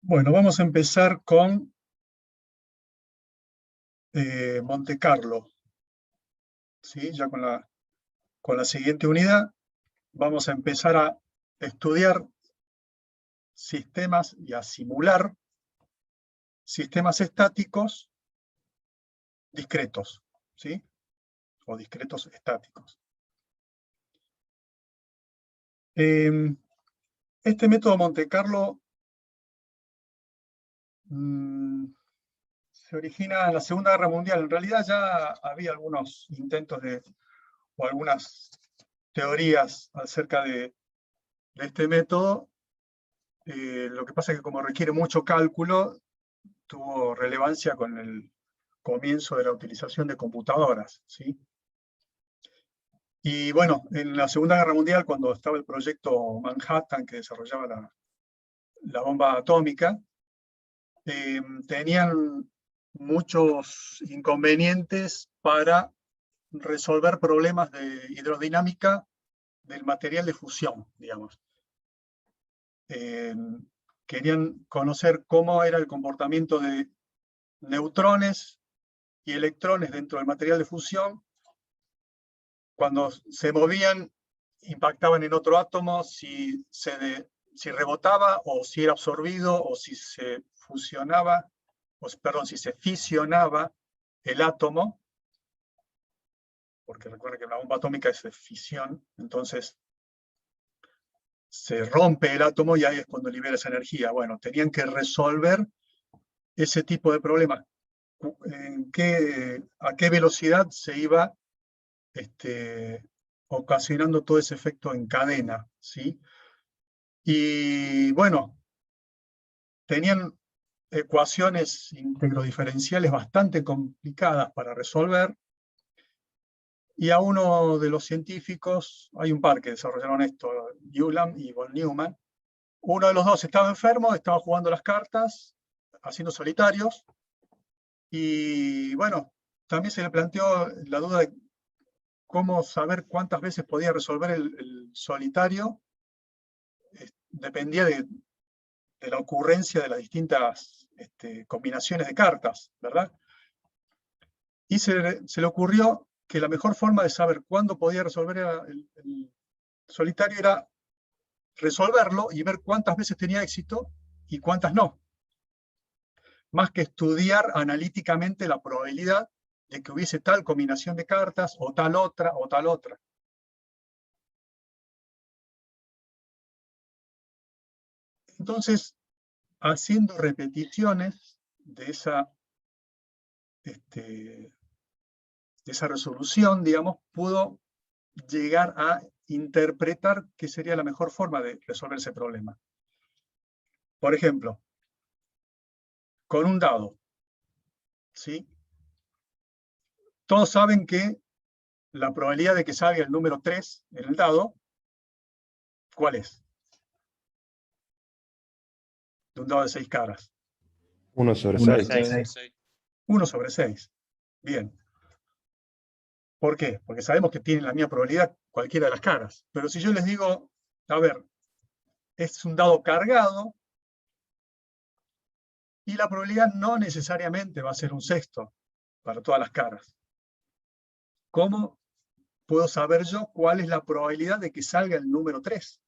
Bueno, vamos a empezar con Monte Carlo, ¿sí? Ya con la siguiente unidad vamos a empezar a estudiar sistemas y a simular sistemas estáticos discretos, ¿sí? O discretos estáticos. Este método Monte Carlo se origina en la Segunda Guerra Mundial. En realidad ya había algunos intentos o algunas teorías acerca de este método. Lo que pasa es que como requiere mucho cálculo, tuvo relevancia con el comienzo de la utilización de computadoras, ¿sí? Y bueno, en la Segunda Guerra Mundial, cuando estaba el proyecto Manhattan, que desarrollaba la bomba atómica, tenían muchos inconvenientes para resolver problemas de hidrodinámica del material de fusión, digamos. Querían conocer cómo era el comportamiento de neutrones y electrones dentro del material de fusión. Cuando se movían, impactaban en otro átomo, si rebotaba, o si era absorbido, o si se fusionaba, perdón, si se fisionaba el átomo, porque recuerden que la bomba atómica es de fisión, entonces se rompe el átomo y ahí es cuando libera esa energía. Bueno, tenían que resolver ese tipo de problemas. ¿A qué velocidad se iba ocasionando todo ese efecto en cadena, ¿sí? Y bueno, tenían ecuaciones integrodiferenciales bastante complicadas para resolver, y a uno de los científicos, hay un par que desarrollaron esto, Ulam y von Neumann. Uno de los dos estaba enfermo, estaba jugando las cartas, haciendo solitarios, y bueno, también se le planteó la duda de cómo saber cuántas veces podía resolver el solitario. Dependía de la ocurrencia de las distintas combinaciones de cartas, ¿verdad? Y se le ocurrió que la mejor forma de saber cuándo podía resolver el solitario era resolverlo y ver cuántas veces tenía éxito y cuántas no. Más que estudiar analíticamente la probabilidad de que hubiese tal combinación de cartas, o tal otra, o tal otra. Entonces, haciendo repeticiones de esa resolución, digamos, pudo llegar a interpretar qué sería la mejor forma de resolver ese problema. Por ejemplo, con un dado, ¿sí? Todos saben que la probabilidad de que salga el número 3 en el dado, ¿cuál es? De un dado de 6 caras. 1 sobre 6. 1 sobre 6. Bien. ¿Por qué? Porque sabemos que tienen la misma probabilidad cualquiera de las caras. Pero si yo les digo, a ver, es un dado cargado, y la probabilidad no necesariamente va a ser un sexto para todas las caras. ¿Cómo puedo saber yo cuál es la probabilidad de que salga el número 3?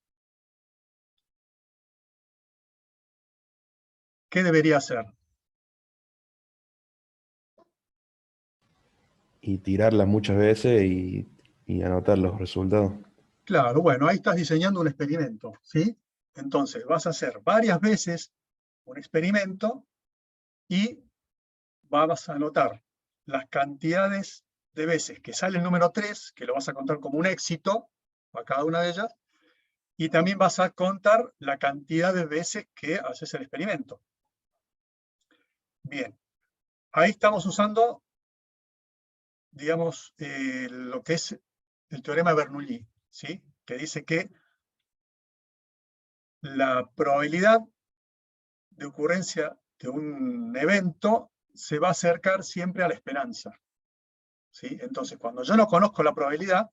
¿Qué debería hacer? Y tirarlas muchas veces y anotar los resultados. Claro, bueno, ahí estás diseñando un experimento, ¿sí? Entonces, vas a hacer varias veces un experimento y vas a anotar las cantidades de veces que sale el número 3, que lo vas a contar como un éxito a cada una de ellas, y también vas a contar la cantidad de veces que haces el experimento. Bien, ahí estamos usando, digamos, lo que es el teorema de Bernoulli, ¿sí? Que dice que la probabilidad de ocurrencia de un evento se va a acercar siempre a la esperanza, ¿sí? Entonces, cuando yo no conozco la probabilidad,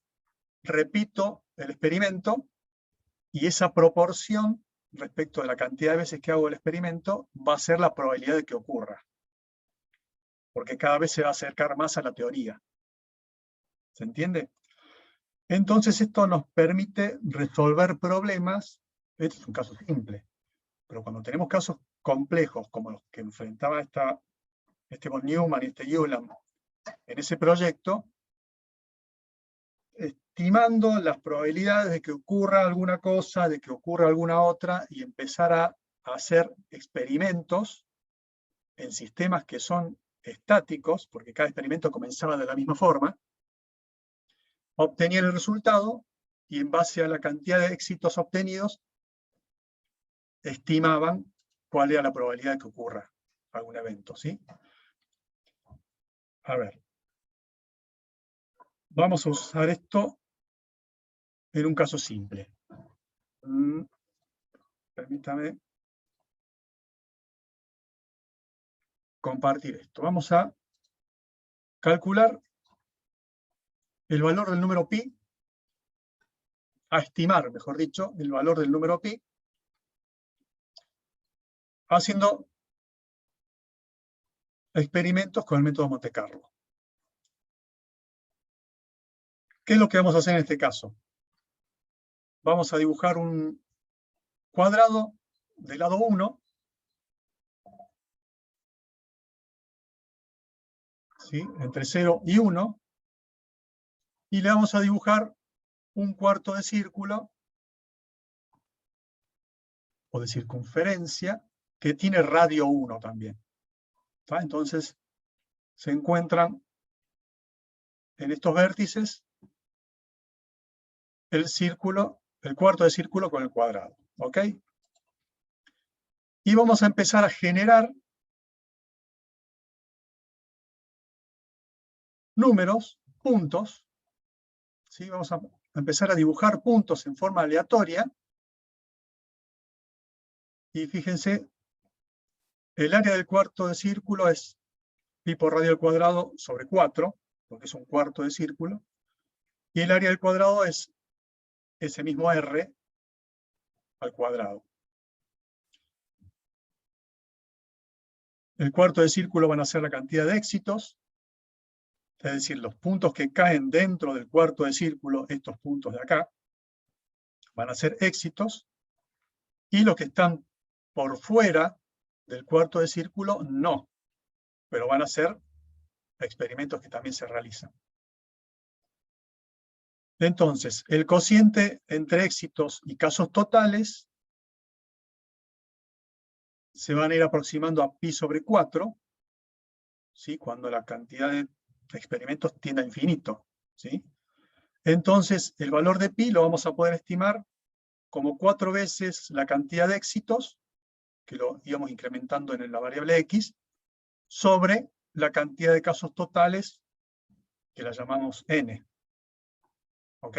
repito el experimento, y esa proporción respecto de la cantidad de veces que hago el experimento va a ser la probabilidad de que ocurra. Porque cada vez se va a acercar más a la teoría. ¿Se entiende? Entonces esto nos permite resolver problemas. Este es un caso simple. Pero cuando tenemos casos complejos, como los que enfrentaba este von Neumann y este Ulam en ese proyecto, estimando las probabilidades de que ocurra alguna cosa, de que ocurra alguna otra, y empezar a hacer experimentos en sistemas que son estáticos, porque cada experimento comenzaba de la misma forma, obtenían el resultado y en base a la cantidad de éxitos obtenidos, estimaban cuál era la probabilidad de que ocurra algún evento, ¿sí? A ver. Vamos a usar esto en un caso simple. Permítame compartir esto. Vamos a calcular el valor del número pi, a estimar, mejor dicho, el valor del número pi, haciendo experimentos con el método Monte Carlo. ¿Qué es lo que vamos a hacer en este caso? Vamos a dibujar un cuadrado del lado 1, ¿sí? Entre 0 y 1, y le vamos a dibujar un cuarto de círculo o de circunferencia que tiene radio 1 también. ¿Está? Entonces se encuentran en estos vértices el círculo, el cuarto de círculo con el cuadrado. ¿Ok? Y vamos a empezar a generar números, puntos. ¿Sí? Vamos a empezar a dibujar puntos en forma aleatoria. Y fíjense, el área del cuarto de círculo es pi por radio al cuadrado sobre 4, porque es un cuarto de círculo. Y el área del cuadrado es ese mismo r al cuadrado. El cuarto de círculo van a ser la cantidad de éxitos, es decir, los puntos que caen dentro del cuarto de círculo, estos puntos de acá, van a ser éxitos, y los que están por fuera del cuarto de círculo, no, pero van a ser experimentos que también se realizan. Entonces, el cociente entre éxitos y casos totales se van a ir aproximando a pi sobre 4, ¿sí? Cuando la cantidad de experimentos tiende a infinito, ¿sí? Entonces, el valor de pi lo vamos a poder estimar como 4 veces la cantidad de éxitos, que lo íbamos incrementando en la variable x, sobre la cantidad de casos totales, que la llamamos n. ¿Ok?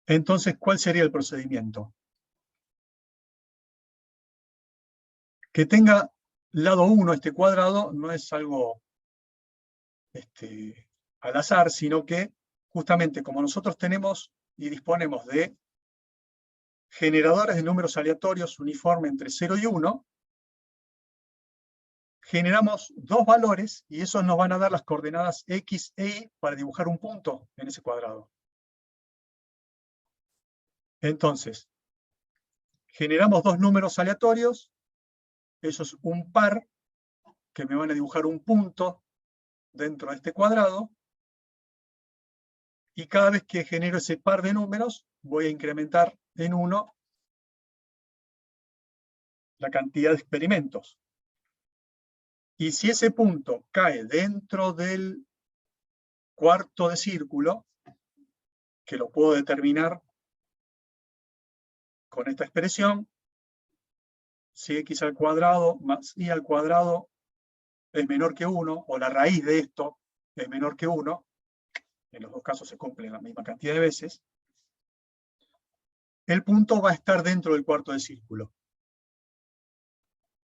Entonces, ¿cuál sería el procedimiento? Que tenga lado 1 este cuadrado no es algo al azar, sino que justamente como nosotros tenemos y disponemos de generadores de números aleatorios uniforme entre 0 y 1, generamos dos valores y esos nos van a dar las coordenadas x e y para dibujar un punto en ese cuadrado. Entonces, generamos dos números aleatorios, eso es un par, que me van a dibujar un punto dentro de este cuadrado, y cada vez que genero ese par de números, voy a incrementar en 1 la cantidad de experimentos. Y si ese punto cae dentro del cuarto de círculo, que lo puedo determinar con esta expresión, si x al cuadrado más y al cuadrado es menor que 1, o la raíz de esto es menor que 1, en los dos casos se cumple la misma cantidad de veces, el punto va a estar dentro del cuarto de círculo.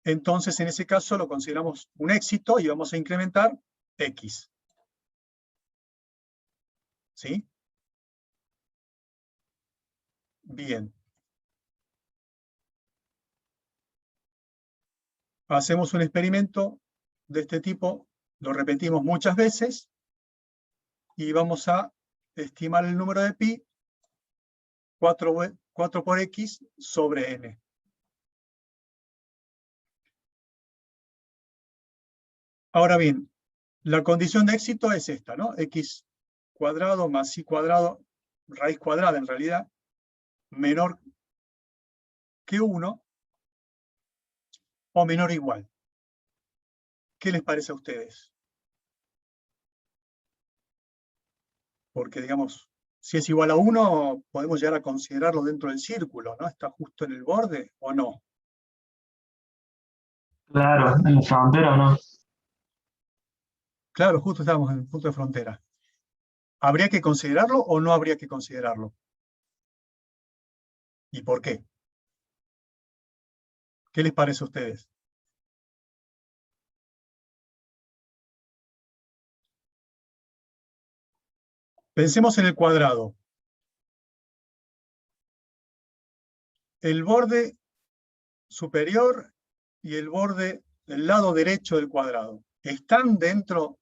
Entonces, en ese caso lo consideramos un éxito y vamos a incrementar x. ¿Sí? Bien. hacemos un experimento de este tipo, lo repetimos muchas veces, y vamos a estimar el número de pi 4 por x sobre n. Ahora bien, la condición de éxito es esta, ¿no? X cuadrado más y cuadrado, raíz cuadrada en realidad, menor que 1 o menor o igual. ¿Qué les parece a ustedes? Porque, digamos, si es igual a 1, podemos llegar a considerarlo dentro del círculo, ¿no? ¿Está justo en el borde o no? Claro, en la frontera o no. Claro, justo estamos en el punto de frontera. ¿Habría que considerarlo o no habría que considerarlo? ¿Y por qué? ¿Qué les parece a ustedes? Pensemos en el cuadrado. El borde superior y el borde del lado derecho del cuadrado están dentro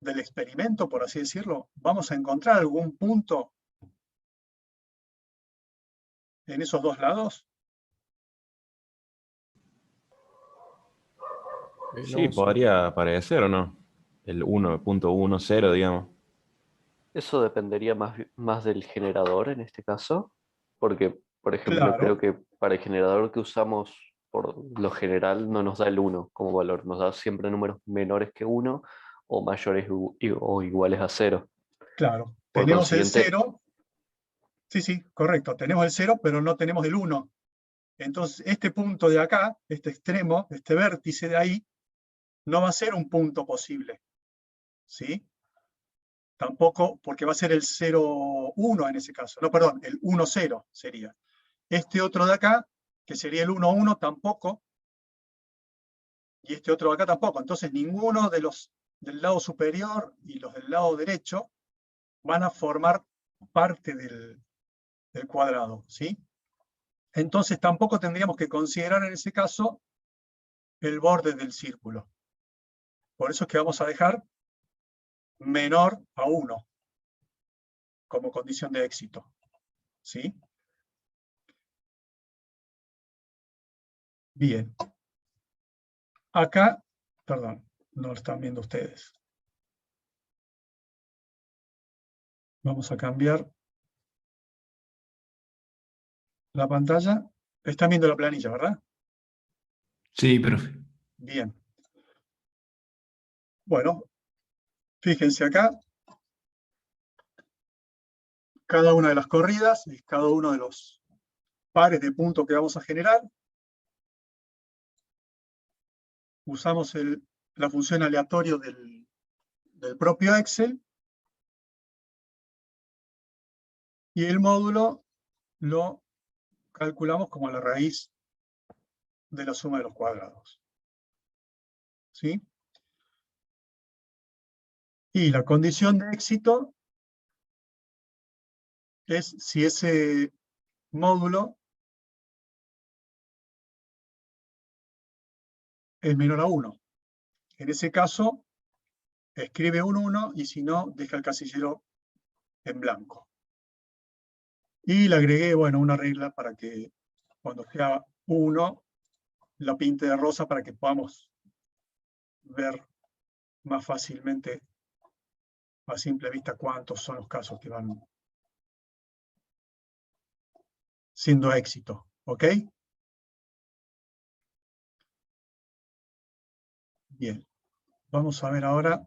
del experimento, por así decirlo. ¿Vamos a encontrar algún punto en esos dos lados? Sí, podría aparecer o no. El 1.10, digamos. Eso dependería más del generador en este caso, porque, por ejemplo, creo Claro, que para el generador que usamos por lo general no nos da el 1 como valor, nos da siempre números menores que 1 o mayores o iguales a 0. claro. Por Tenemos el consiguiente, 0, sí, correcto. Tenemos el 0, pero no tenemos el 1. Entonces, este punto de acá, este extremo, este vértice de ahí, no va a ser un punto posible, ¿sí? Tampoco, porque va a ser el 0, 1 en ese caso. No, perdón, el 1, 0 sería. Este otro de acá, que sería el 1, 1, tampoco. Y este otro de acá tampoco. Entonces, ninguno de los del lado superior y los del lado derecho van a formar parte del cuadrado, ¿sí? Entonces, tampoco tendríamos que considerar en ese caso el borde del círculo. Por eso es que vamos a dejar menor a 1 como condición de éxito, ¿sí? Bien. Acá, perdón, no lo están viendo ustedes. Vamos a cambiar la pantalla. Están viendo la planilla, ¿verdad? Sí, profe. Bien. Bueno, fíjense acá. Cada una de las corridas es cada uno de los pares de puntos que vamos a generar. Usamos la función aleatorio del propio Excel. Y el módulo lo calculamos como la raíz de la suma de los cuadrados, ¿sí? Y la condición de éxito es si ese módulo es menor a 1. En ese caso, escribe un 1 y si no, deja el casillero en blanco. Y le agregué, bueno, una regla para que cuando sea 1, la pinte de rosa para que podamos ver más fácilmente a simple vista cuántos son los casos que van siendo éxito, ¿ok? Bien, vamos a ver ahora.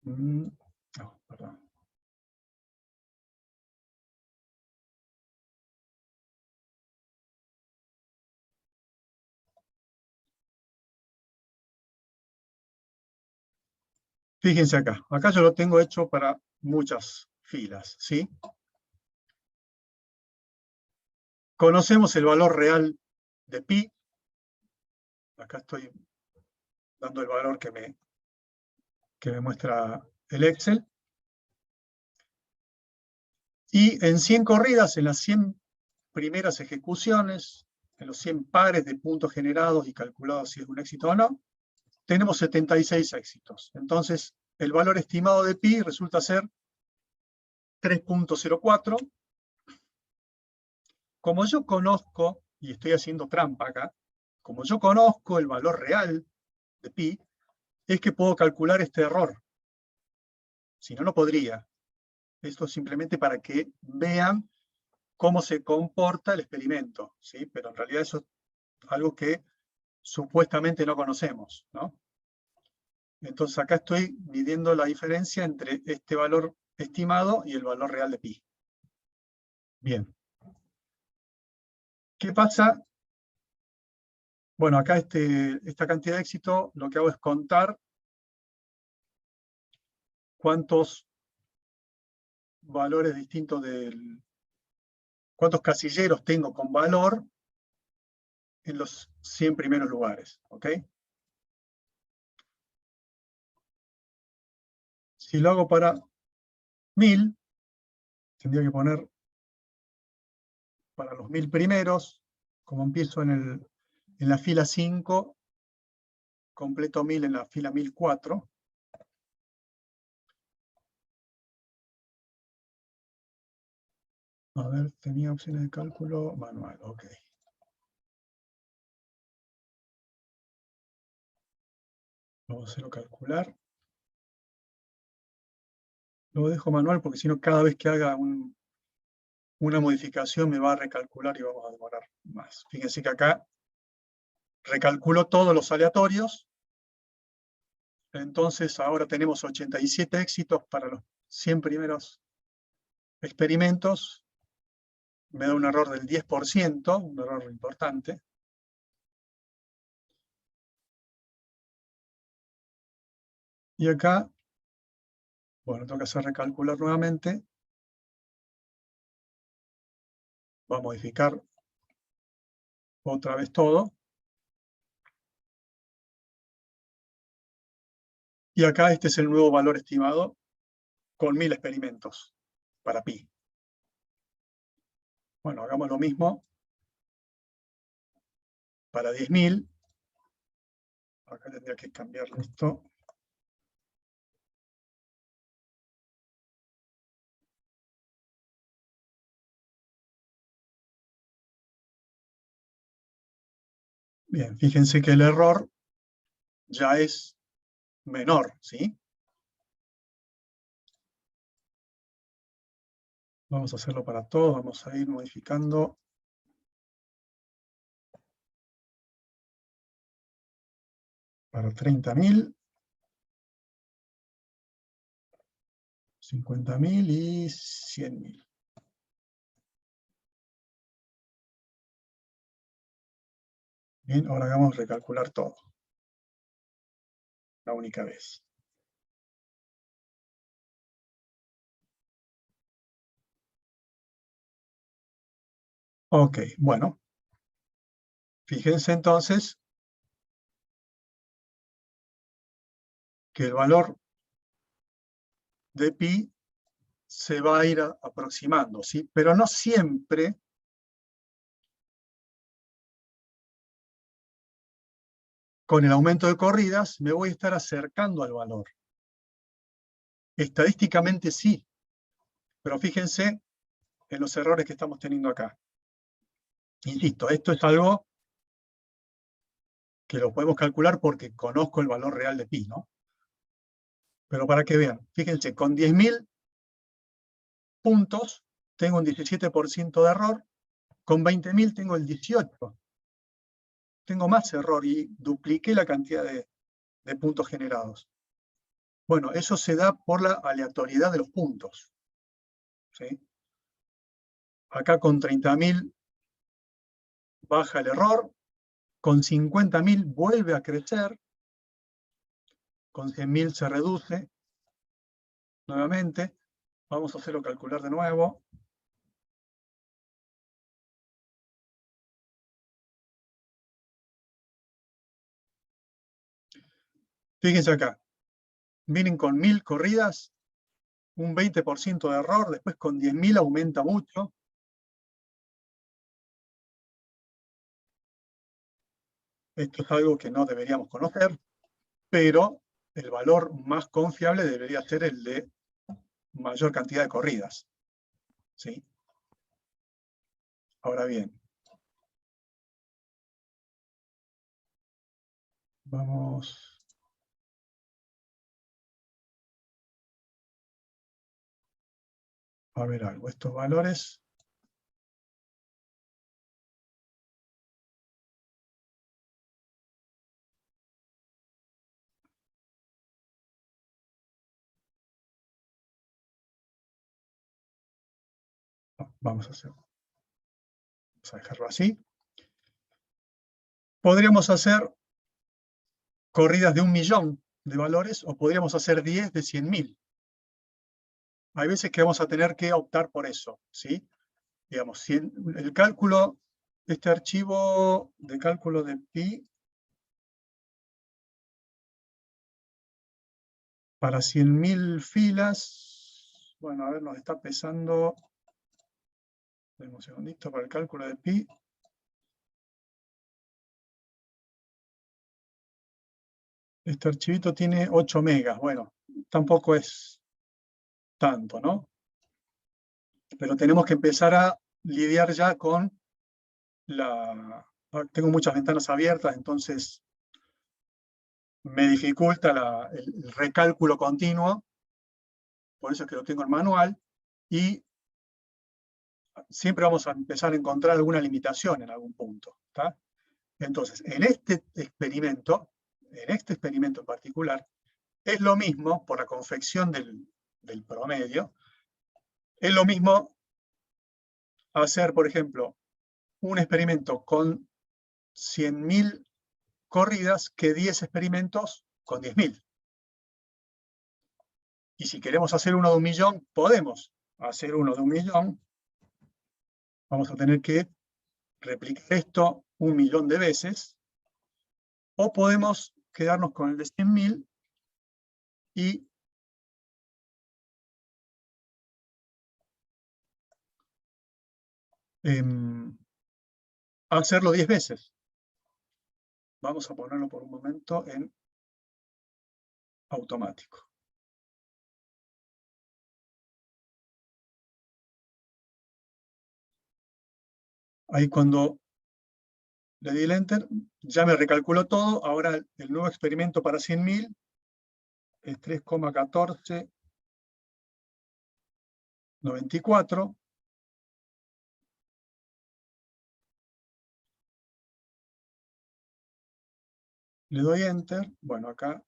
No, perdón. Fíjense acá. Acá yo lo tengo hecho para muchas filas, ¿sí? Conocemos el valor real de pi. Acá estoy dando el valor que me muestra el Excel. Y en 100 corridas, en las 100 primeras ejecuciones, en los 100 pares de puntos generados y calculados si es un éxito o no, tenemos 76 éxitos. Entonces, el valor estimado de pi resulta ser 3.04. Como yo conozco, y estoy haciendo trampa acá, como yo conozco el valor real de pi, es que puedo calcular este error. Si no, no podría. Esto es simplemente para que vean cómo se comporta el experimento, ¿sí? Pero en realidad eso es algo que supuestamente no conocemos, ¿no? Entonces acá estoy midiendo la diferencia entre este valor estimado y el valor real de pi. Bien. ¿Qué pasa? Bueno, acá esta cantidad de éxito, lo que hago es contar cuántos valores distintos cuántos casilleros tengo con valor en los 100 primeros lugares, ¿ok? Si lo hago para 1000, tendría que poner para los 1000 primeros, como empiezo en la fila 5, completo 1000 en la fila 1004. A ver, tenía opciones de cálculo manual, ok. Vamos a hacerlo calcular. Lo dejo manual porque si no cada vez que haga una modificación me va a recalcular y vamos a demorar más. Fíjense que acá recalculo todos los aleatorios. Entonces ahora tenemos 87 éxitos para los 100 primeros experimentos. Me da un error del 10%, un error importante. Y acá, bueno, tengo que hacer recalcular nuevamente. Va a modificar otra vez todo. Y acá este es el nuevo valor estimado con 1000 experimentos para pi. Bueno, hagamos lo mismo para 10.000. Acá tendría que cambiar esto. Bien, fíjense que el error ya es menor, ¿sí? Vamos a hacerlo para todos, vamos a ir modificando. Para 30.000, 50.000 y 100.000. Bien, ahora vamos a recalcular todo. La única vez. Ok, bueno. Fíjense entonces que el valor de pi se va a ir aproximando, ¿sí? Pero no siempre con el aumento de corridas me voy a estar acercando al valor. Estadísticamente sí, pero fíjense en los errores que estamos teniendo acá. Insisto, esto es algo que lo podemos calcular porque conozco el valor real de pi, ¿no? Pero para que vean, fíjense, con 10.000 puntos tengo un 17% de error, con 20.000 tengo el 18%. Tengo más error y dupliqué la cantidad de puntos generados. Bueno, eso se da por la aleatoriedad de los puntos, ¿sí? Acá con 30.000 baja el error, con 50.000 vuelve a crecer, con 100.000 se reduce nuevamente. Vamos a hacerlo calcular de nuevo. Fíjense acá, vienen con 1000 corridas, un 20% de error, después con 10.000 aumenta mucho. Esto es algo que no deberíamos conocer, pero el valor más confiable debería ser el de mayor cantidad de corridas, ¿sí? Ahora bien, vamos a ver algo. Estos valores... Vamos a dejarlo así. Podríamos hacer corridas de 1.000.000 de valores o podríamos hacer 10 de 100.000. Hay veces que vamos a tener que optar por eso, ¿sí? Digamos, el cálculo, este archivo de cálculo de pi para 100.000 filas, bueno, a ver, nos está pesando, un segundito para el cálculo de pi. Este archivito tiene 8 megas, bueno, tampoco es tanto, ¿no? Pero tenemos que empezar a lidiar ya con tengo muchas ventanas abiertas, entonces me dificulta el recálculo continuo, por eso es que lo tengo en manual, y siempre vamos a empezar a encontrar alguna limitación en algún punto, ¿tá? Entonces, en este experimento en particular, es lo mismo, por la confección del promedio, es lo mismo hacer, por ejemplo, un experimento con 100.000 corridas que 10 experimentos con 10.000. Y si queremos hacer uno de 1.000.000, podemos hacer uno de 1.000.000. Vamos a tener que replicar esto 1.000.000 de veces. O podemos quedarnos con el de 100.000 y hacerlo 10 veces. Vamos a ponerlo por un momento en automático. Ahí cuando le di el Enter, ya me recalculó todo. Ahora el nuevo experimento para 100.000 es 3,1494. Le doy Enter. Bueno, acá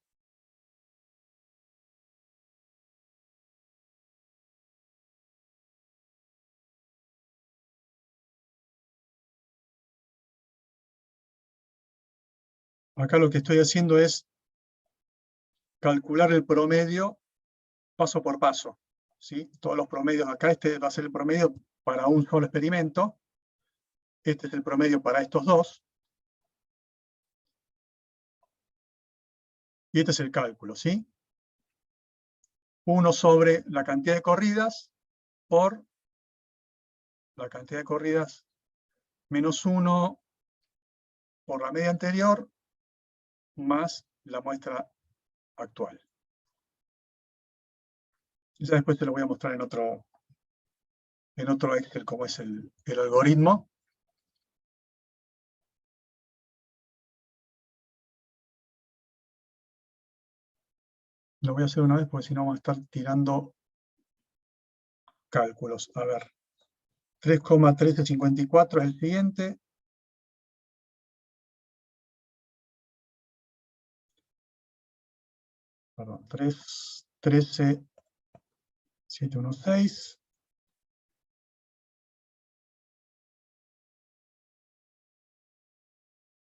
lo que estoy haciendo es calcular el promedio paso por paso, ¿sí? Todos los promedios acá, este va a ser el promedio para un solo experimento. Este es el promedio para estos dos. Y este es el cálculo, ¿sí? 1 sobre la cantidad de corridas por la cantidad de corridas menos 1 por la media anterior más la muestra actual. Ya después te lo voy a mostrar en otro Excel cómo es el algoritmo. Lo voy a hacer una vez porque si no vamos a estar tirando cálculos. A ver, 3,1354 es el siguiente. Perdón, 13,716.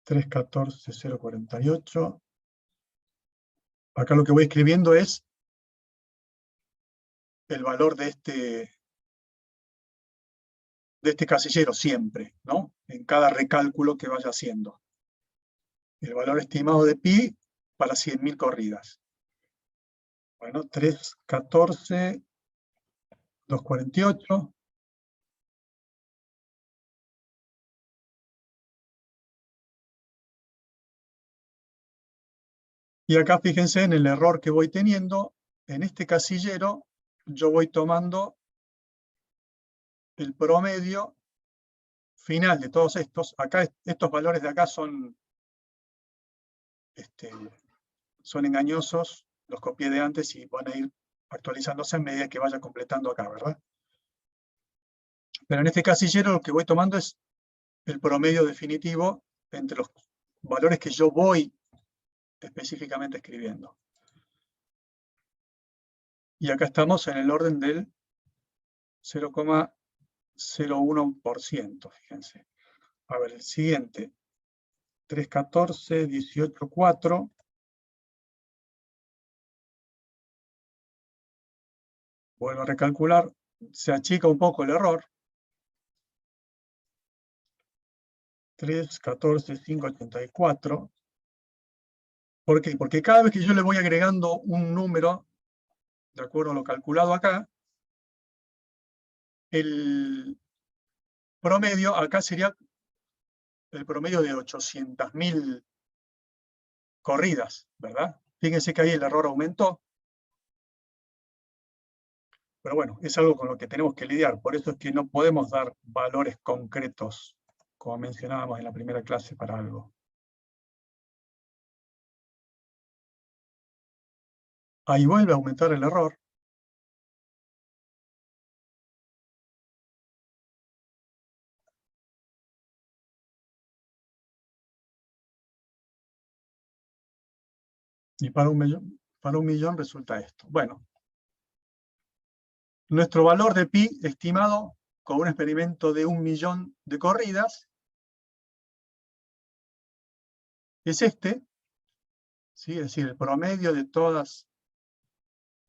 $3,14,048. Acá lo que voy escribiendo es el valor de este casillero siempre, ¿no? En cada recálculo que vaya haciendo. El valor estimado de pi para 100.000 corridas. Bueno, 3,14,248. Y acá fíjense en el error que voy teniendo. En este casillero yo voy tomando el promedio final de todos estos. Acá estos valores de acá son engañosos. Los copié de antes y van a ir actualizándose a medida que vaya completando acá, ¿verdad? Pero en este casillero lo que voy tomando es el promedio definitivo entre los valores que yo voy específicamente escribiendo. Y acá estamos en el orden del 0,01%, fíjense. A ver, el siguiente. 314, 18,4. Vuelvo a recalcular. Se achica un poco el error. 314, 584. ¿Por qué? Porque cada vez que yo le voy agregando un número, de acuerdo a lo calculado acá, el promedio acá sería el promedio de 800.000 corridas, ¿verdad? Fíjense que ahí el error aumentó. Pero bueno, es algo con lo que tenemos que lidiar. Por eso es que no podemos dar valores concretos, como mencionábamos en la primera clase, para algo. Ahí vuelve a aumentar el error. Y para un millón resulta esto. Bueno, nuestro valor de pi estimado con un experimento de 1 millón de corridas es este, ¿sí? Es decir, el promedio de todas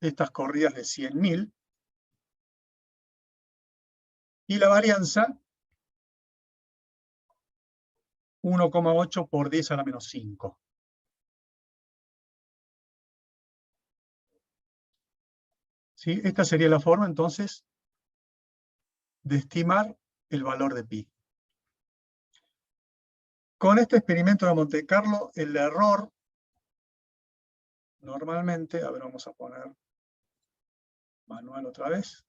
estas corridas de 100.000. Y la varianza, 1,8 por 10 a la menos 5. ¿Sí? Esta sería la forma, entonces, de estimar el valor de pi. Con este experimento de Monte Carlo, el error, normalmente, a ver, vamos a poner manual otra vez.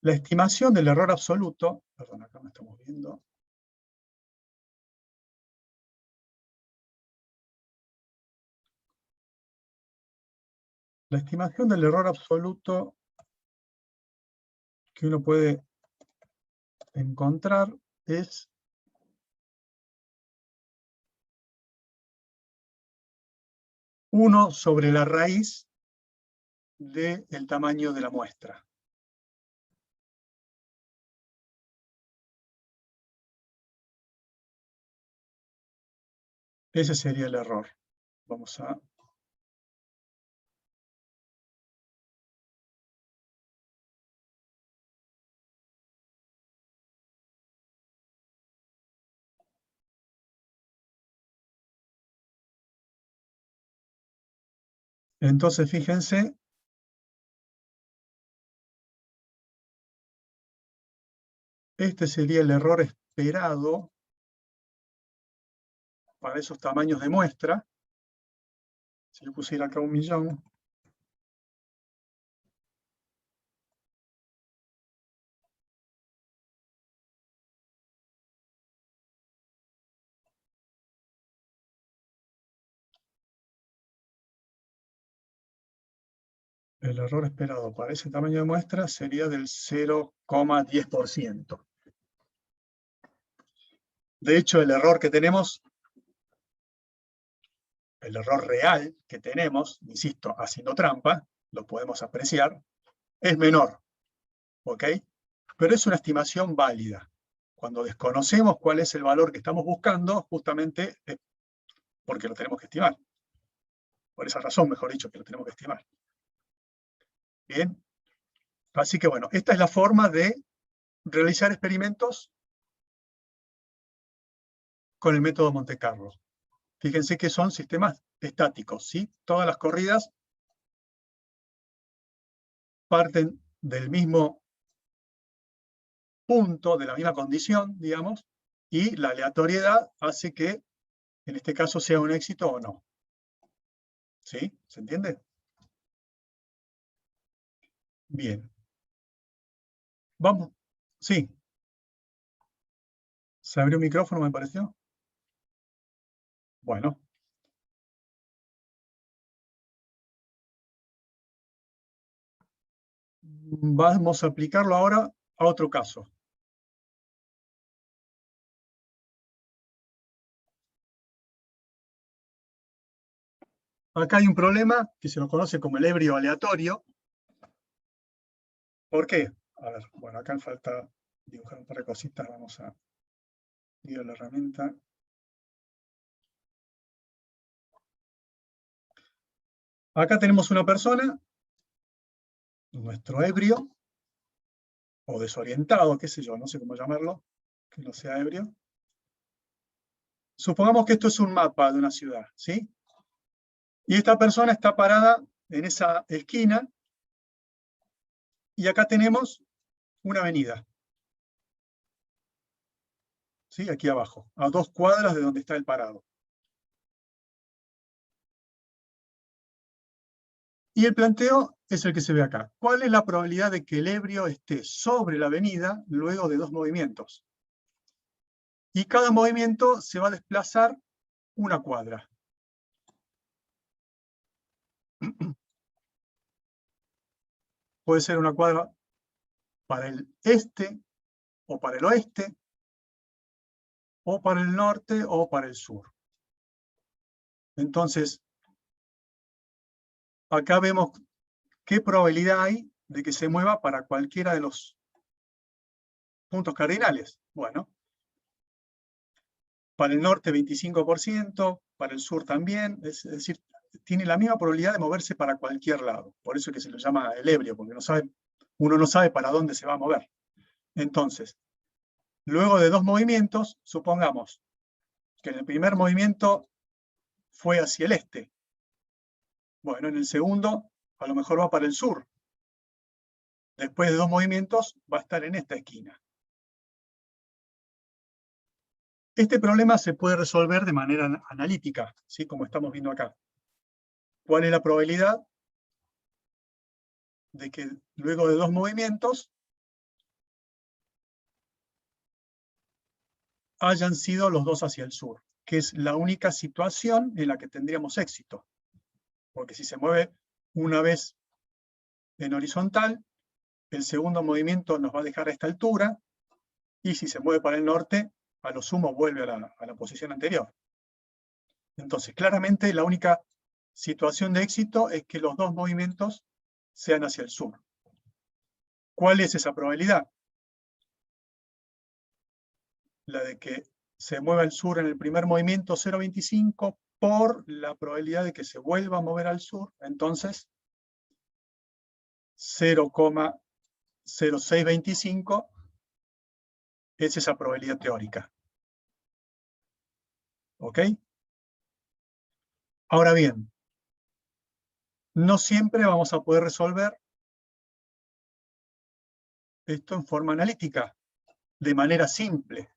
La estimación del error absoluto, perdón, acá me estamos viendo. La estimación del error absoluto que uno puede encontrar es uno sobre la raíz del tamaño de la muestra. Ese sería el error. Vamos a... Entonces, fíjense, este sería el error esperado para esos tamaños de muestra. Si yo pusiera acá 1 millón, el error esperado para ese tamaño de muestra sería del 0,10%. De hecho, el error que tenemos, el error real que tenemos, insisto, haciendo trampa, lo podemos apreciar, es menor, ¿ok? Pero es una estimación válida. Cuando desconocemos cuál es el valor que estamos buscando, justamente es porque lo tenemos que estimar. Por esa razón, mejor dicho, que lo tenemos que estimar. Bien. Así que bueno, esta es la forma de realizar experimentos con el método Monte Carlo. Fíjense que son sistemas estáticos, ¿sí? Todas las corridas parten del mismo punto, de la misma condición, digamos, y la aleatoriedad hace que en este caso sea un éxito o no. ¿Sí? ¿Se entiende? Bien. Vamos. Sí. ¿Se abrió el micrófono, me pareció? Bueno. Vamos a aplicarlo ahora a otro caso. Acá hay un problema que se lo conoce como el ebrio aleatorio. ¿Por qué? A ver, bueno, acá falta dibujar un par de cositas. Vamos a ir a la herramienta. Acá tenemos una persona, nuestro ebrio, o desorientado, qué sé yo, no sé cómo llamarlo, que no sea ebrio. Supongamos que esto es un mapa de una ciudad, ¿sí? Y esta persona está parada en esa esquina, y acá tenemos una avenida. ¿Sí? Aquí abajo, a 2 cuadras de donde está el parado. Y el planteo es el que se ve acá. ¿Cuál es la probabilidad de que el ebrio esté sobre la avenida luego de 2 movimientos? Y cada movimiento se va a desplazar 1 cuadra. Puede ser 1 cuadra para el este, o para el oeste, o para el norte, o para el sur. Entonces, acá vemos qué probabilidad hay de que se mueva para cualquiera de los puntos cardinales. Bueno, para el norte 25%, para el sur también, es decir, tiene la misma probabilidad de moverse para cualquier lado. Por eso es que se lo llama el ebrio, porque uno no sabe para dónde se va a mover. Entonces, luego de 2 movimientos, supongamos que en el primer movimiento fue hacia el este. Bueno, en el segundo a lo mejor va para el sur. Después de 2 movimientos va a estar en esta esquina. Este problema se puede resolver de manera analítica, ¿sí? Como estamos viendo acá. ¿Cuál es la probabilidad de que luego de 2 movimientos hayan sido los dos hacia el sur? Que es la única situación en la que tendríamos éxito. Porque si se mueve una vez en horizontal, el segundo movimiento nos va a dejar a esta altura, y si se mueve para el norte, a lo sumo vuelve a la posición anterior. Entonces, claramente la única situación de éxito es que los 2 movimientos sean hacia el sur. ¿Cuál es esa probabilidad? La de que se mueva al sur en el primer movimiento, 0,25, por la probabilidad de que se vuelva a mover al sur, entonces 0,0625 es esa probabilidad teórica. ¿Ok? Ahora bien, no siempre vamos a poder resolver esto en forma analítica, de manera simple.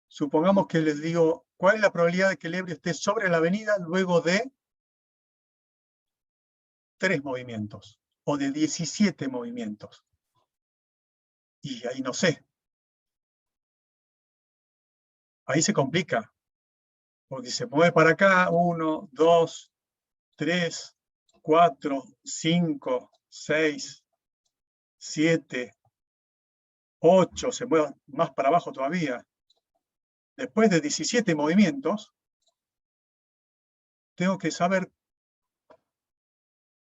Supongamos que les digo, ¿cuál es la probabilidad de que el ebrio esté sobre la avenida luego de 3 movimientos? O de 17 movimientos. Y ahí no sé. Ahí se complica. Porque se mueve para acá, 1, 2, 3, 4, 5, 6, 7, 8, se mueve más para abajo todavía. Después de 17 movimientos, tengo que saber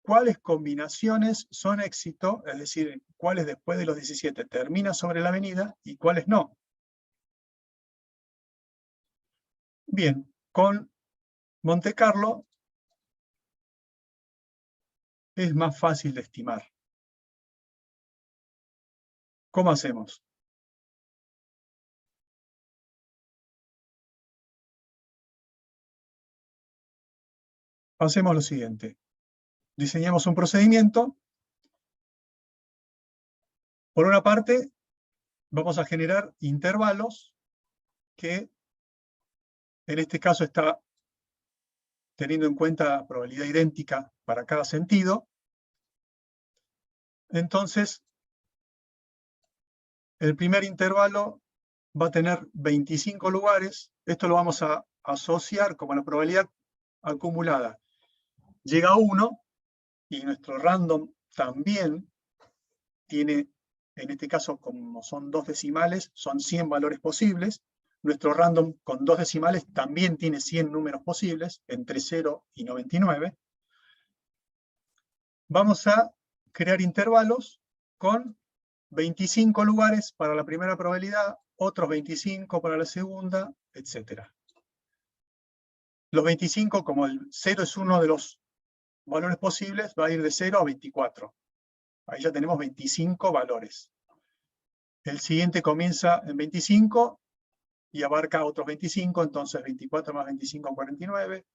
cuáles combinaciones son éxito, es decir, cuáles después de los 17 terminan sobre la avenida y cuáles no. Bien, con Monte Carlo es más fácil de estimar. ¿Cómo hacemos? Hacemos lo siguiente. Diseñamos un procedimiento. Por una parte, vamos a generar intervalos que En este caso está teniendo en cuenta probabilidad idéntica para cada sentido. Entonces, el primer intervalo va a tener 25 lugares. Esto lo vamos a asociar como la probabilidad acumulada llega a 1, y nuestro random también tiene, en este caso, como son 2 decimales, son 100 valores posibles. Nuestro random con 2 decimales también tiene 100 números posibles, entre 0 y 99. Vamos a crear intervalos con 25 lugares para la primera probabilidad, otros 25 para la segunda, etc. Los 25, como el 0 es uno de los valores posibles, va a ir de 0 a 24. Ahí ya tenemos 25 valores. El siguiente comienza en 25 y abarca otros 25, entonces 24 más 25, 49.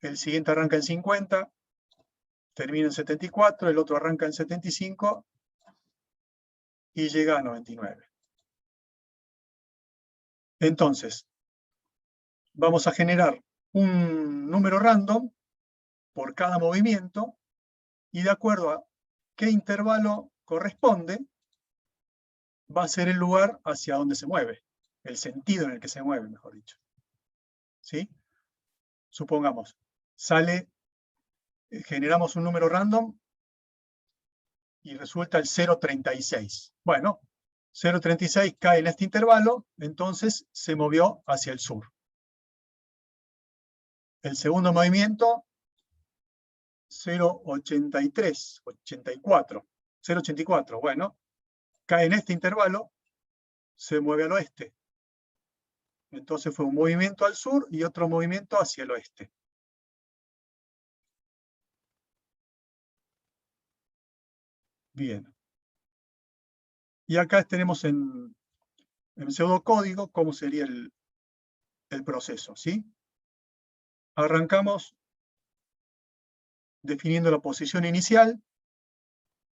El siguiente arranca en 50, termina en 74, el otro arranca en 75 y llega a 99. Entonces, vamos a generar un número random por cada movimiento, y de acuerdo a qué intervalo corresponde, va a ser el lugar hacia donde se mueve, el sentido en el que se mueve, mejor dicho. ¿Sí? Supongamos, generamos un número random y resulta el 0,36. Bueno, 0,36 cae en este intervalo, entonces se movió hacia el sur. El segundo movimiento, 0,83, 84, 0,84, bueno, cae en este intervalo, se mueve al oeste. Entonces fue un movimiento al sur y otro movimiento hacia el oeste. Bien. Y acá tenemos en pseudocódigo cómo sería el proceso, ¿sí? Arrancamos definiendo la posición inicial,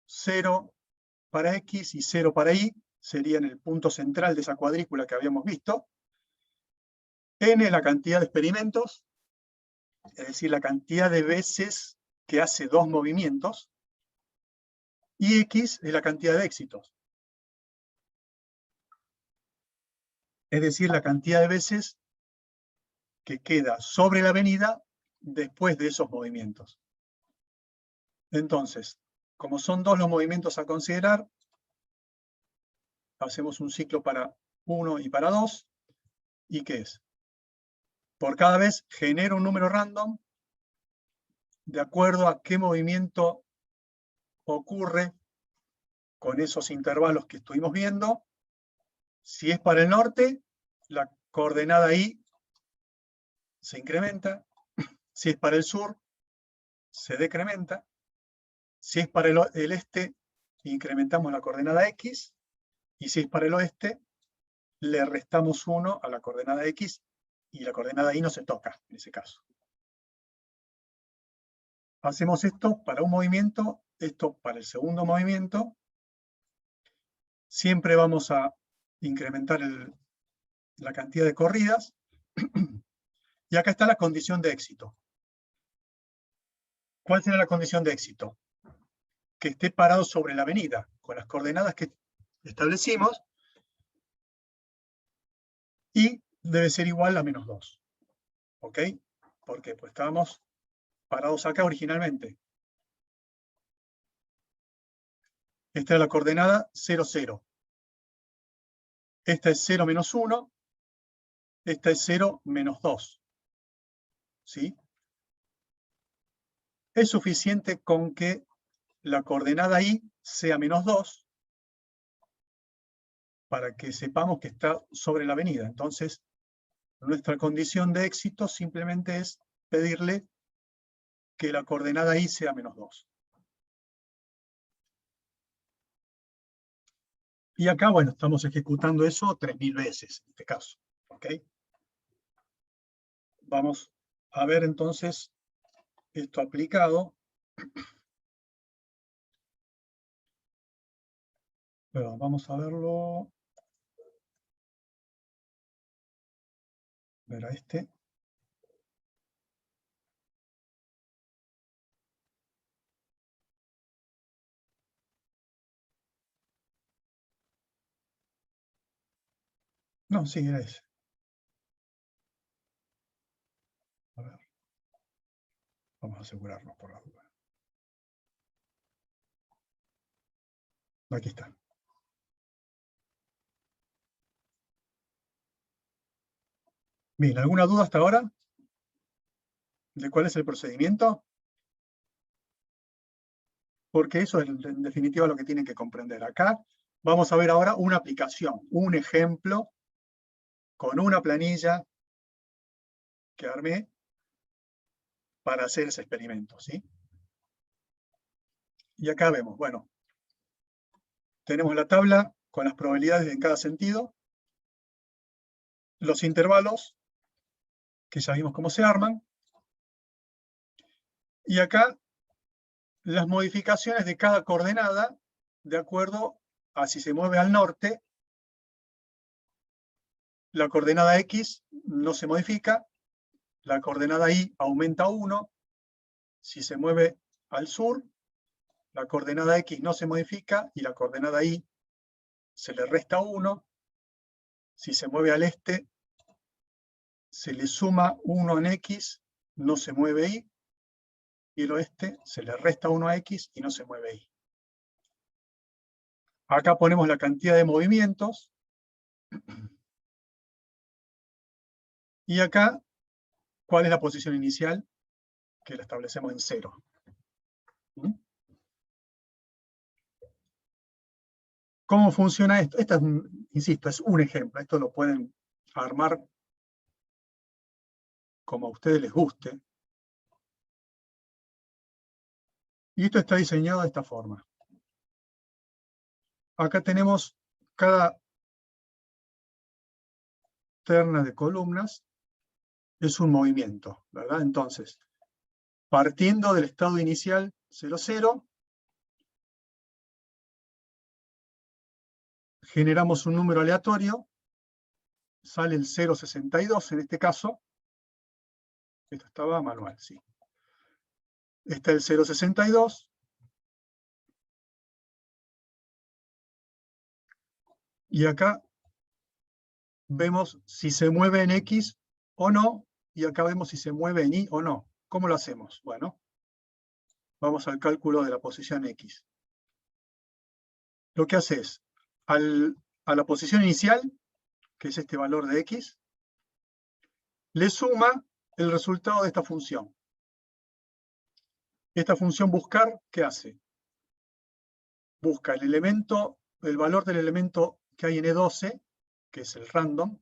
0 para X y 0 para Y, serían el punto central de esa cuadrícula que habíamos visto. N es la cantidad de experimentos, es decir, la cantidad de veces que hace 2 movimientos, y X es la cantidad de éxitos, es decir, la cantidad de veces que queda sobre la avenida después de esos movimientos. Entonces, como son 2 los movimientos a considerar, hacemos un ciclo para 1 y para 2, ¿y qué es? Por cada vez genero un número random de acuerdo a qué movimiento ocurre con esos intervalos que estuvimos viendo. Si es para el norte, la coordenada Y se incrementa. Si es para el sur, se decrementa. Si es para el este, incrementamos la coordenada X. Y si es para el oeste, le restamos 1 a la coordenada X, y la coordenada Y no se toca en ese caso. Hacemos esto para un movimiento, esto para el segundo movimiento. Siempre vamos a incrementar la cantidad de corridas. Y acá está la condición de éxito. ¿Cuál será la condición de éxito? Que esté parado sobre la avenida, con las coordenadas que establecimos, y debe ser igual a -2. ¿Ok? ¿Por qué? Pues estábamos parados acá originalmente. Esta es la coordenada 0, 0. Esta es 0 menos 1. Esta es 0 menos 2. ¿Sí? Es suficiente con que la coordenada Y sea -2 para que sepamos que está sobre la avenida. Entonces, nuestra condición de éxito simplemente es pedirle que la coordenada Y sea -2. Y acá, bueno, estamos ejecutando eso 3000 veces, en este caso. ¿Ok? Vamos a ver entonces esto aplicado. Pero vamos a verlo. Era este. No, sí, era ese. A ver. Vamos a asegurarnos por la duda. Aquí está. Bien, ¿alguna duda hasta ahora? ¿De cuál es el procedimiento? Porque eso es en definitiva lo que tienen que comprender. Acá vamos a ver ahora una aplicación, un ejemplo con una planilla que armé para hacer ese experimento, ¿sí? Y acá vemos, bueno, tenemos la tabla con las probabilidades en cada sentido, los intervalos, que ya vimos cómo se arman, y acá las modificaciones de cada coordenada de acuerdo a si se mueve al norte, la coordenada X no se modifica, la coordenada Y aumenta 1, si se mueve al sur, la coordenada X no se modifica y la coordenada Y se le resta 1, si se mueve al este, se le suma 1 en X, no se mueve Y, y el oeste se le resta 1 a X y no se mueve Y. Acá ponemos la cantidad de movimientos, y acá, ¿cuál es la posición inicial? Que la establecemos en 0. ¿Mm? ¿Cómo funciona esto? Esto es, insisto, es un ejemplo. Esto lo pueden armar como a ustedes les guste. Y esto está diseñado de esta forma. Acá tenemos cada terna de columnas, es un movimiento, ¿verdad? Entonces, partiendo del estado inicial 0, 0, generamos un número aleatorio, sale el 0,62 en este caso. Esto estaba manual, sí. Está el 0,62. Y acá vemos si se mueve en X o no, y acá vemos si se mueve en Y o no. ¿Cómo lo hacemos? Bueno, vamos al cálculo de la posición X. Lo que hace es, a la posición inicial, que es este valor de X, le suma el resultado de esta función. Esta función buscar, ¿qué hace? Busca el elemento, el valor del elemento que hay en E12, que es el random.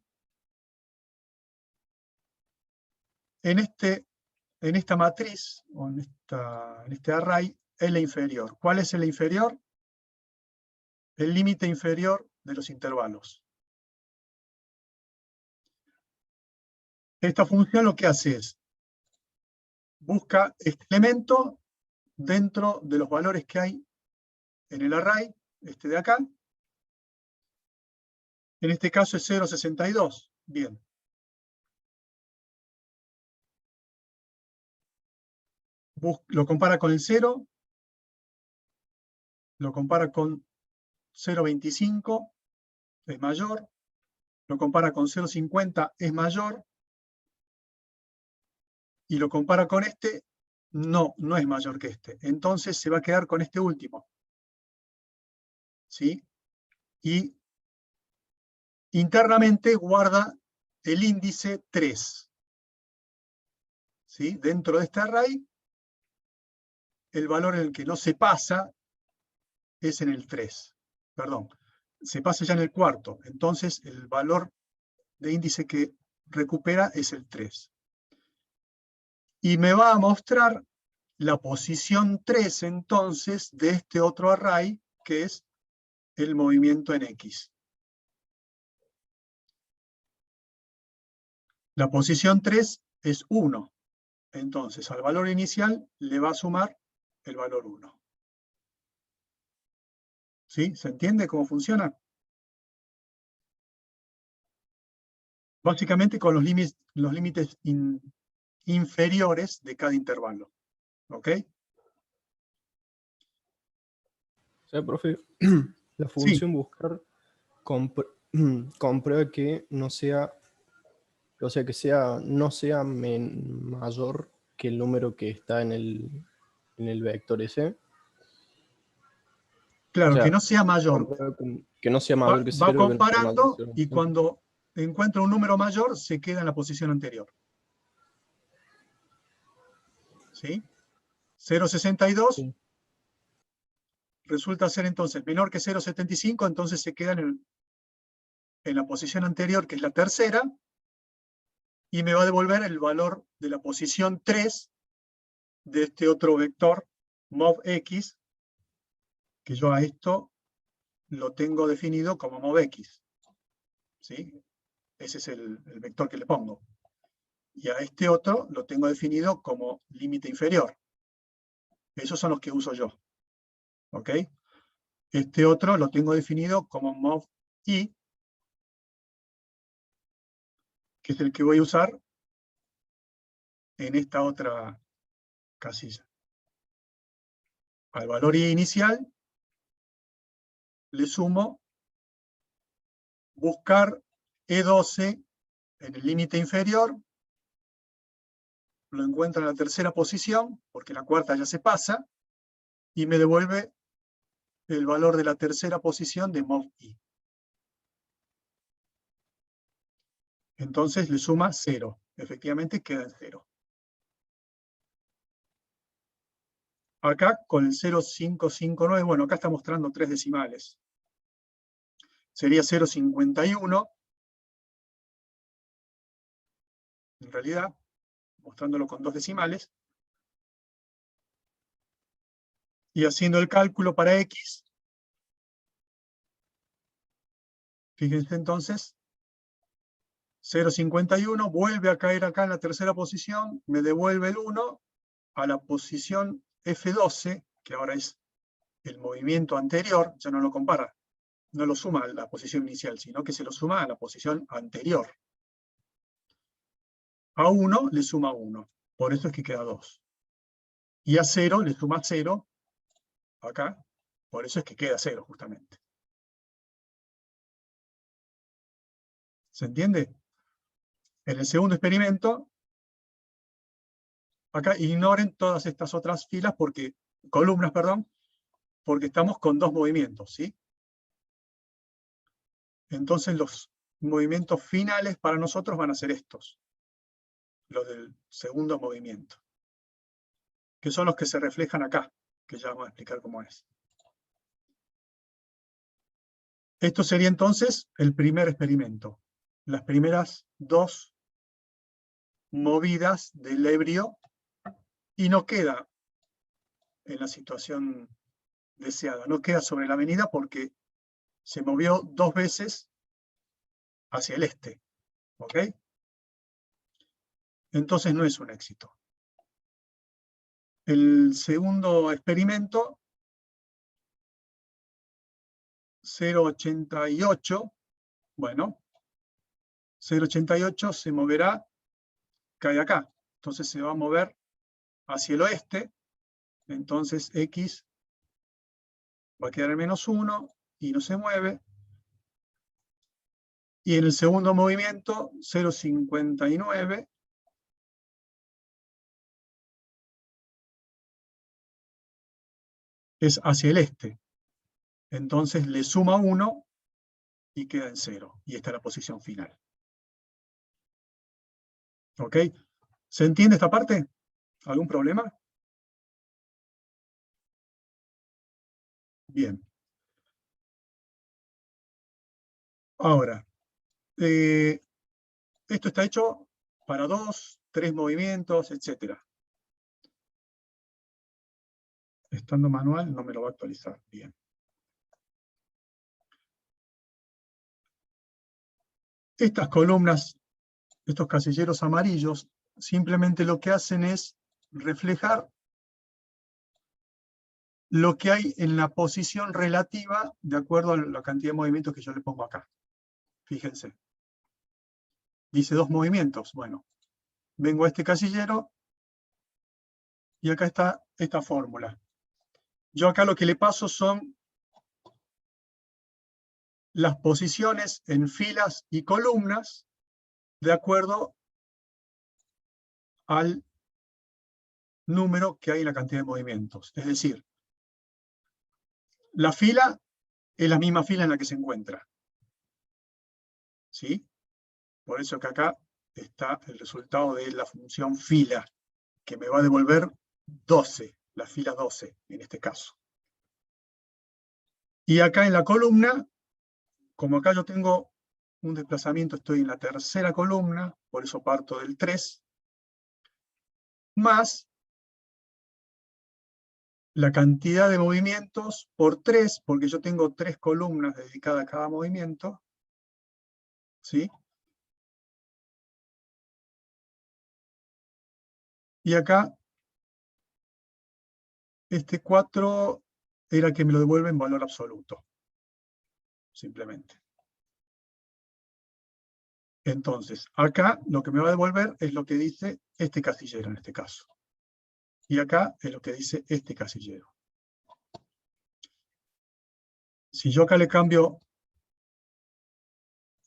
En esta matriz, o en este array, es la inferior. ¿Cuál es el inferior? El límite inferior de los intervalos. Esta función lo que hace es, busca este elemento dentro de los valores que hay en el array, este de acá. En este caso es 0,62. Bien. Lo compara con el 0, lo compara con 0,25, es mayor, lo compara con 0,50, es mayor, y lo compara con este, no es mayor que este. Entonces se va a quedar con este último. ¿Sí? Y internamente guarda el índice 3. ¿Sí? Dentro de este array, el valor en el que no se pasa es en el 3. Perdón, se pasa ya en el cuarto. Entonces el valor de índice que recupera es el 3. Y me va a mostrar la posición 3 entonces de este otro array, que es el movimiento en X. La posición 3 es 1. Entonces al valor inicial le va a sumar el valor 1. ¿Sí? ¿Se entiende cómo funciona? Básicamente con los límites inferiores de cada intervalo. ¿Ok? O sea, profe, la Sí. función buscar comprueba que no sea, o sea, que no sea mayor que el número que está en el vector ese. Claro, O sea, que no sea mayor. comprueba que no sea mayor que Va 0, que no sea mayor que comparando 0. y cuando encuentra un número mayor se queda en la posición anterior. ¿Sí? 0,62 Sí. resulta ser entonces menor que 0,75, entonces se queda en la posición anterior, que es la tercera, y me va a devolver el valor de la posición 3 de este otro vector, mov x, que yo a esto lo tengo definido como mov x. ¿Sí? Ese es el vector que le pongo. Y a este otro lo tengo definido como límite inferior. Esos son los que uso yo. ¿Ok? Este otro lo tengo definido como mov i, que es el que voy a usar en esta otra casilla. Al valor i inicial le sumo buscar E12 en el límite inferior, lo encuentro en la tercera posición, porque la cuarta ya se pasa, y me devuelve el valor de la tercera posición de mov i. Entonces le suma 0. Efectivamente queda en 0. Acá con el 0,559, bueno, acá está mostrando 3 decimales. Sería 0,51. En realidad, mostrándolo con 2 decimales. Y haciendo el cálculo para x, fíjense entonces, 0,51 vuelve a caer acá en la tercera posición, me devuelve el 1 a la posición F12, que ahora es el movimiento anterior, ya no lo compara, no lo suma a la posición inicial, sino que se lo suma a la posición anterior. A 1 le suma 1, por eso es que queda 2. Y a 0 le suma 0, acá, por eso es que queda 0 justamente. ¿Se entiende? En el segundo experimento, acá ignoren todas estas otras filas, columnas, porque estamos con 2 movimientos, ¿sí? Entonces los movimientos finales para nosotros van a ser estos, los del segundo movimiento, que son los que se reflejan acá, que ya vamos a explicar cómo es. Esto sería entonces el primer experimento, las primeras 2 movidas del ebrio, y no queda en la situación deseada, no queda sobre la avenida porque se movió 2 veces hacia el este. ¿Ok? Entonces no es un éxito. El segundo experimento, 0,88, bueno, 0,88 se moverá, cae acá, entonces se va a mover hacia el oeste, entonces x va a quedar en -1 y no se mueve. Y en el segundo movimiento, 0,59, es hacia el este. Entonces le suma 1 y queda en 0. Y esta es la posición final. ¿Ok? ¿Se entiende esta parte? ¿Algún problema? Bien. Ahora, esto está hecho para 2, 3 movimientos, etc. Estando manual no me lo va a actualizar. Bien. Estas columnas, estos casilleros amarillos, simplemente lo que hacen es reflejar lo que hay en la posición relativa de acuerdo a la cantidad de movimientos que yo le pongo acá. Fíjense. dice 2 movimientos. Bueno, vengo a este casillero y acá está esta fórmula. Yo acá lo que le paso son las posiciones en filas y columnas de acuerdo al número que hay en la cantidad de movimientos. Es decir, la fila es la misma fila en la que se encuentra. ¿Sí? Por eso que acá está el resultado de la función fila, que me va a devolver 12, la fila 12 en este caso. Y acá en la columna, como acá yo tengo un desplazamiento, estoy en la tercera columna, por eso parto del 3, más la cantidad de movimientos por 3, porque yo tengo 3 columnas dedicadas a cada movimiento, ¿sí? Y acá, este 4 era que me lo devuelve en valor absoluto, simplemente. Entonces, acá lo que me va a devolver es lo que dice este casillero en este caso. Y acá es lo que dice este casillero. Si yo acá le cambio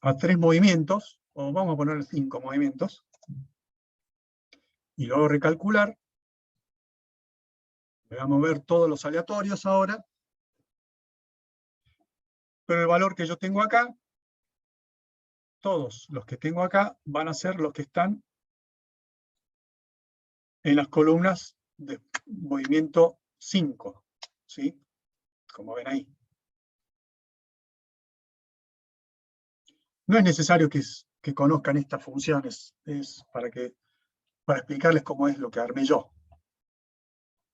a 3 movimientos, o vamos a poner 5 movimientos, y lo hago recalcular, me va a mover todos los aleatorios ahora, pero el valor que yo tengo acá, todos los que tengo acá, van a ser los que están en las columnas de movimiento 5, ¿sí? Como ven ahí. No es necesario que conozcan estas funciones, es para explicarles cómo es lo que armé yo.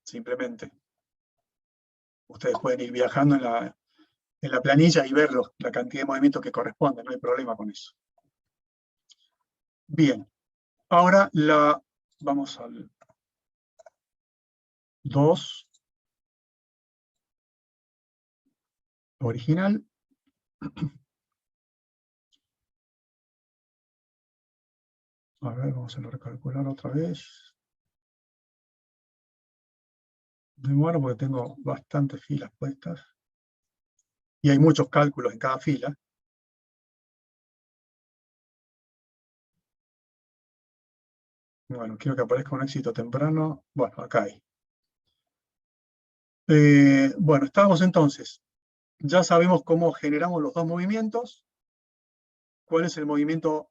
Simplemente. Ustedes pueden ir viajando en la planilla y ver la cantidad de movimientos que corresponden, no hay problema con eso. Bien, ahora vamos al 2 original. A ver, vamos a recalcular otra vez. Demoro porque tengo bastantes filas puestas. Y hay muchos cálculos en cada fila. Bueno, quiero que aparezca un éxito temprano. Bueno, acá hay. Bueno, estábamos entonces. Ya sabemos cómo generamos los 2 movimientos. Cuál es el movimiento,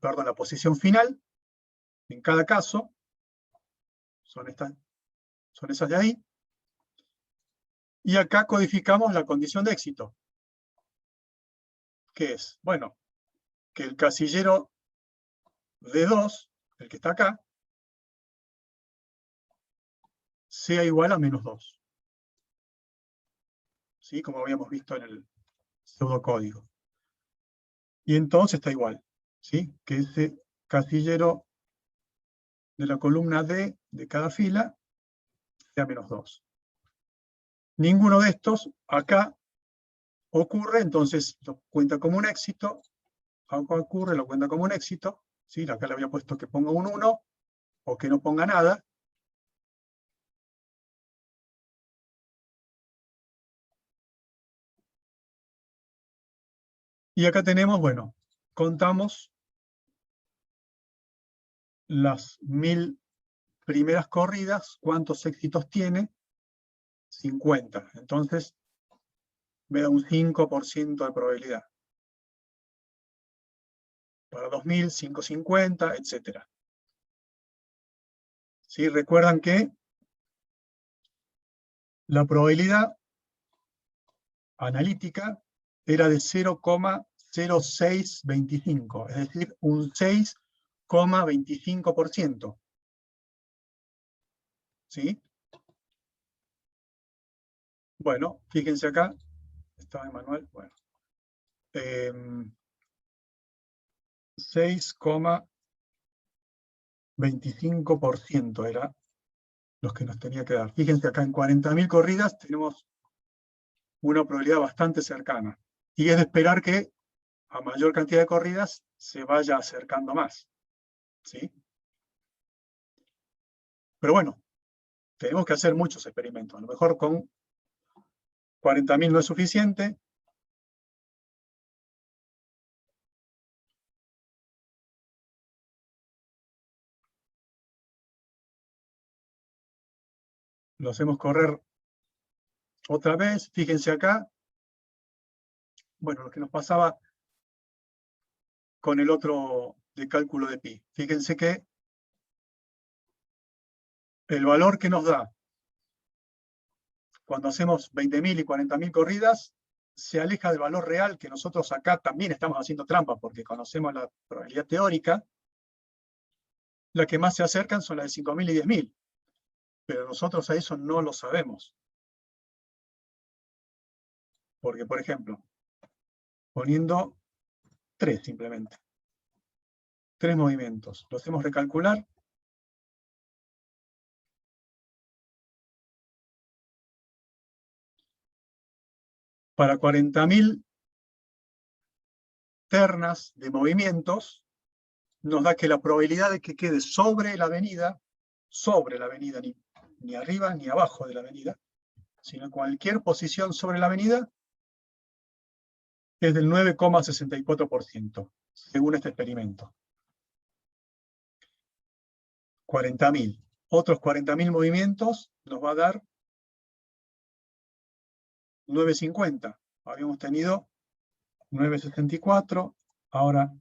perdón, la posición final. En cada caso. Son esas de ahí. Y acá codificamos la condición de éxito. ¿Qué es? Bueno, que el casillero D2, el que está acá, sea igual a -2. ¿Sí? Como habíamos visto en el pseudocódigo. Y entonces está igual. ¿Sí? Que ese casillero de la columna D de cada fila sea -2. Ninguno de estos acá ocurre, entonces lo cuenta como un éxito. Acá ocurre, lo cuenta como un éxito. ¿Sí? Acá le había puesto que ponga un 1 o que no ponga nada. Y acá tenemos, bueno, contamos las 1000 primeras corridas, ¿cuántos éxitos tiene? 50. Entonces, me da un 5% de probabilidad. Para 2000, 550, etc. ¿Sí? Recuerdan que la probabilidad analítica era de 0,0625, es decir, un 6,25%. ¿Sí? Bueno, fíjense acá, estaba en manual, bueno. 6,25% era los que nos tenía que dar. Fíjense acá, en 40.000 corridas tenemos una probabilidad bastante cercana. Y es de esperar que a mayor cantidad de corridas se vaya acercando más, ¿sí? Pero bueno, tenemos que hacer muchos experimentos. A lo mejor con 40.000 no es suficiente. Lo hacemos correr otra vez. Fíjense acá. Bueno, lo que nos pasaba con el otro de cálculo de pi. Fíjense que el valor que nos da cuando hacemos 20.000 y 40.000 corridas se aleja del valor real, que nosotros acá también estamos haciendo trampa porque conocemos la probabilidad teórica. Las que más se acercan son las de 5.000 y 10.000, pero nosotros a eso no lo sabemos. Porque, por ejemplo, poniendo 3 simplemente, 3 movimientos, lo hacemos recalcular. Para 40.000 ternas de movimientos, nos da que la probabilidad de que quede sobre la avenida, ni arriba ni abajo de la avenida, sino en cualquier posición sobre la avenida, es del 9,64%, según este experimento. 40.000. Otros 40.000 movimientos nos va a dar 9,50. Habíamos tenido 9,74, ahora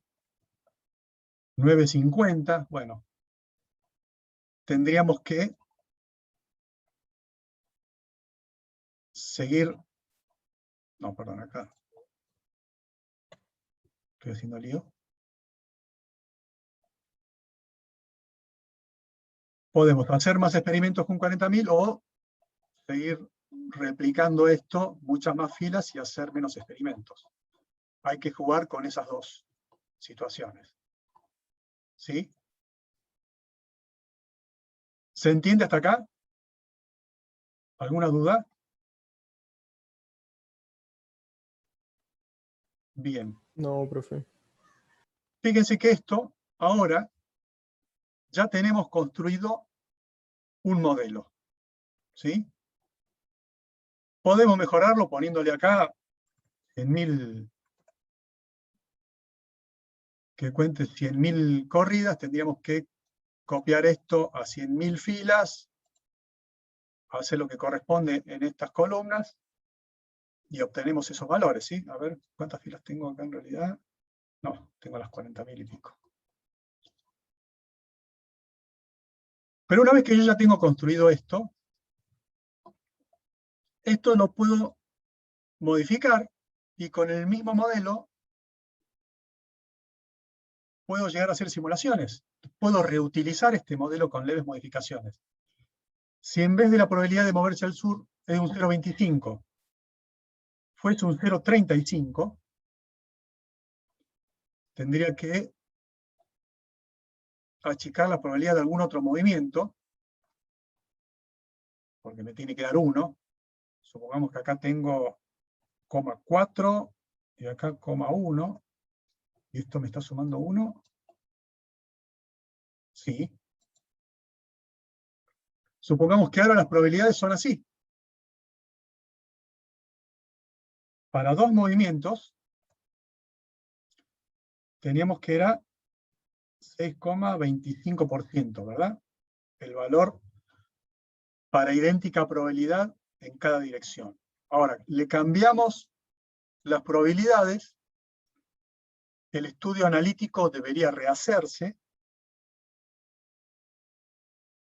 9,50. Bueno, tendríamos que seguir... No, perdón, acá. Estoy haciendo lío. Podemos hacer más experimentos con 40.000 o seguir replicando esto, muchas más filas y hacer menos experimentos. Hay que jugar con esas dos situaciones. ¿Sí? ¿Se entiende hasta acá? ¿Alguna duda? Bien. No, profe. Fíjense que esto, ahora, ya tenemos construido un modelo. ¿Sí? Podemos mejorarlo poniéndole acá en 1000, que cuente 100.000 corridas, tendríamos que copiar esto a 100.000 filas, hacer lo que corresponde en estas columnas, y obtenemos esos valores, ¿sí? A ver, ¿cuántas filas tengo acá en realidad? No, tengo las 40.000 y pico. Pero una vez que yo ya tengo construido esto lo puedo modificar, y con el mismo modelo puedo llegar a hacer simulaciones. Puedo reutilizar este modelo con leves modificaciones. Si en vez de la probabilidad de moverse al sur es un 0,25, fuese un 0,35, tendría que achicar la probabilidad de algún otro movimiento, porque me tiene que dar 1. Supongamos que acá tengo 0,4 y acá 0,1, y esto me está sumando 1. Sí. Supongamos que ahora las probabilidades son así. Para 2 movimientos, teníamos que era 6,25%, ¿verdad? El valor para idéntica probabilidad en cada dirección. Ahora, le cambiamos las probabilidades, el estudio analítico debería rehacerse,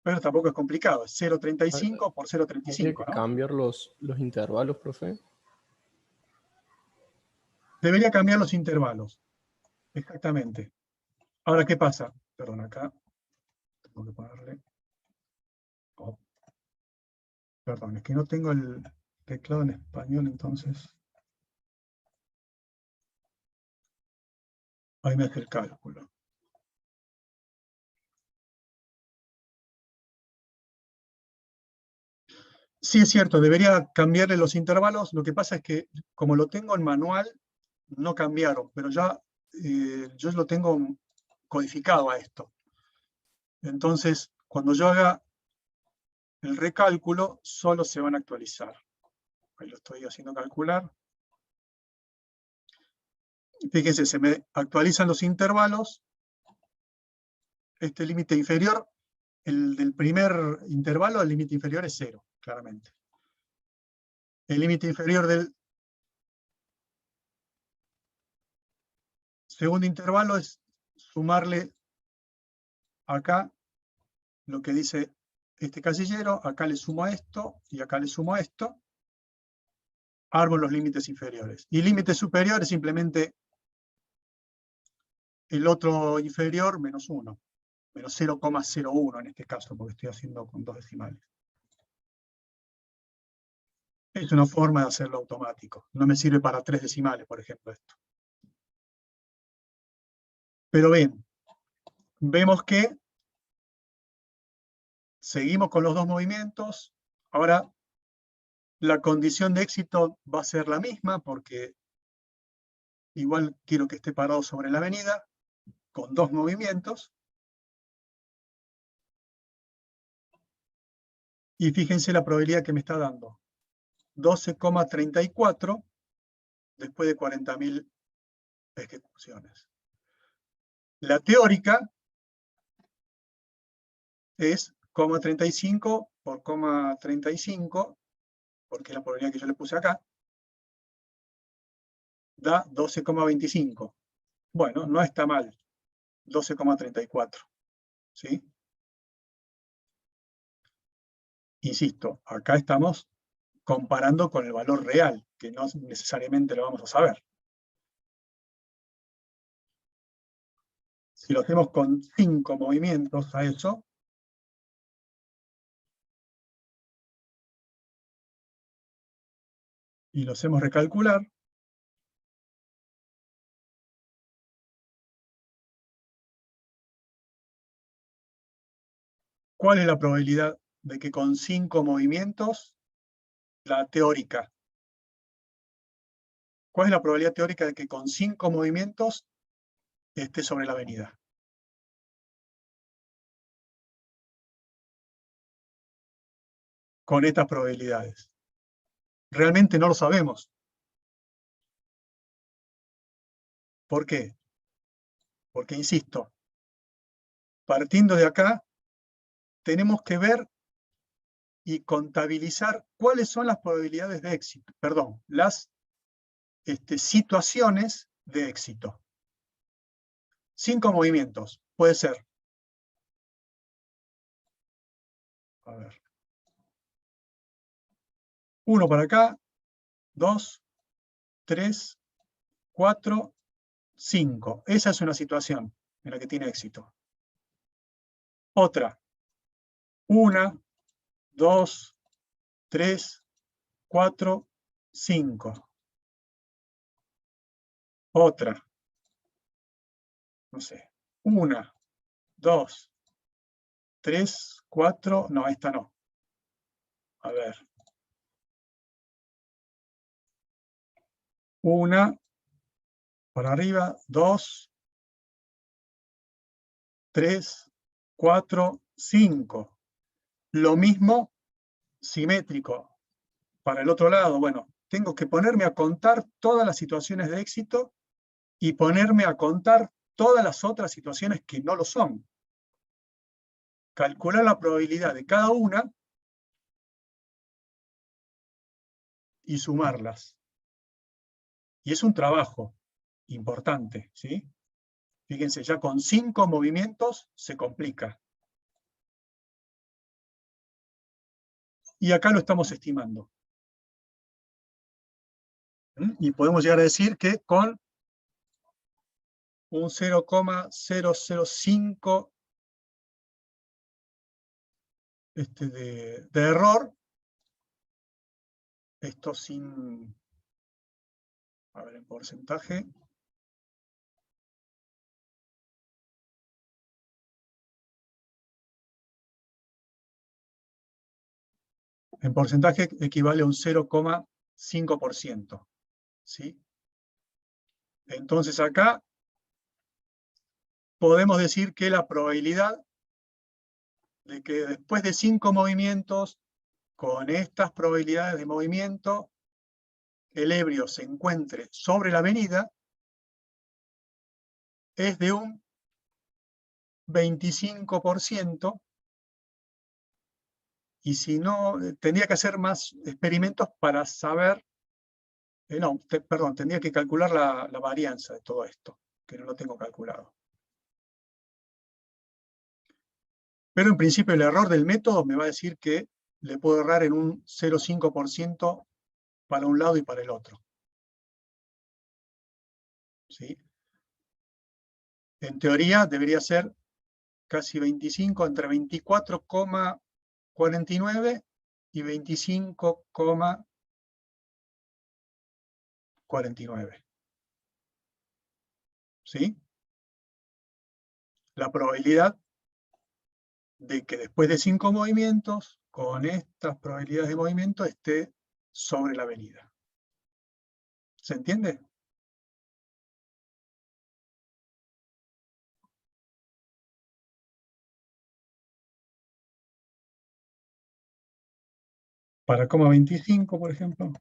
pero tampoco es complicado, es 0,35 por ¿Tiene 0,35, que ¿no? cambiar los intervalos, profe? Debería cambiar los intervalos, exactamente. Ahora, ¿qué pasa? Perdón, acá tengo que ponerle... Oh. Perdón, es que no tengo el teclado en español, entonces... Ahí me hace el cálculo. Sí, es cierto, debería cambiarle los intervalos. Lo que pasa es que, como lo tengo en manual, no cambiaron, pero ya yo lo tengo codificado a esto. Entonces, cuando yo haga el recálculo, solo se van a actualizar. Ahí lo estoy haciendo calcular. Fíjense, se me actualizan los intervalos. Este límite inferior, el del primer intervalo, el límite inferior es 0, claramente. El límite inferior del segundo intervalo es sumarle acá lo que dice este casillero, acá le sumo a esto y acá le sumo a esto. Armo los límites inferiores. Y el límite superior es simplemente el otro inferior menos 1. Menos 0,01 en este caso, porque estoy haciendo con 2 decimales. Es una forma de hacerlo automático. No me sirve para 3 decimales, por ejemplo, esto. Pero bien, vemos que seguimos con los dos movimientos. Ahora, la condición de éxito va a ser la misma, porque igual quiero que esté parado sobre la avenida, con 2 movimientos. Y fíjense la probabilidad que me está dando. 12,34 después de 40.000 ejecuciones. La teórica es 0,35 por 0,35, porque es la probabilidad que yo le puse acá, da 12,25. Bueno, no está mal, 12,34. ¿Sí? Insisto, acá estamos comparando con el valor real, que no necesariamente lo vamos a saber. Si lo hacemos con 5 movimientos a eso, y lo hacemos recalcular, ¿cuál es la probabilidad de que con 5 movimientos, la teórica, cuál es la probabilidad teórica de que con 5 movimientos esté sobre la avenida? Con estas probabilidades. Realmente no lo sabemos. ¿Por qué? Porque, insisto, partiendo de acá, tenemos que ver y contabilizar cuáles son las probabilidades de éxito, perdón, las situaciones de éxito. 5 movimientos, puede ser. A ver. 1 para acá, 2, 3, 4, 5. Esa es una situación en la que tiene éxito. Otra. 1, 2, 3, 4, 5. Otra. No sé. 1, 2, 3, 4. No, esta no. A ver. 1 para arriba, 2, 3, 4, 5. Lo mismo simétrico. Para el otro lado, bueno, tengo que ponerme a contar todas las situaciones de éxito y ponerme a contar todas las otras situaciones que no lo son. Calcular la probabilidad de cada una y sumarlas. Y es un trabajo importante, ¿sí? Fíjense, ya con 5 movimientos se complica. Y acá lo estamos estimando. Y podemos llegar a decir que con un 0,005 de error, esto sin, a ver, en porcentaje, en porcentaje equivale a un 0,5%, ¿sí? Entonces acá podemos decir que la probabilidad de que después de 5 movimientos, con estas probabilidades de movimiento, el ebrio se encuentre sobre la avenida, es de un 25%, y si no, tendría que hacer más experimentos para saber, perdón, tendría que calcular la varianza de todo esto, que no lo tengo calculado. Pero en principio el error del método me va a decir que le puedo errar en un 0,5% para un lado y para el otro. ¿Sí? En teoría debería ser casi 25, entre 24,49 y 25,49. ¿Sí? La probabilidad de que después de 5 movimientos, con estas probabilidades de movimiento, esté sobre la avenida. ¿Se entiende? Para 25, por ejemplo.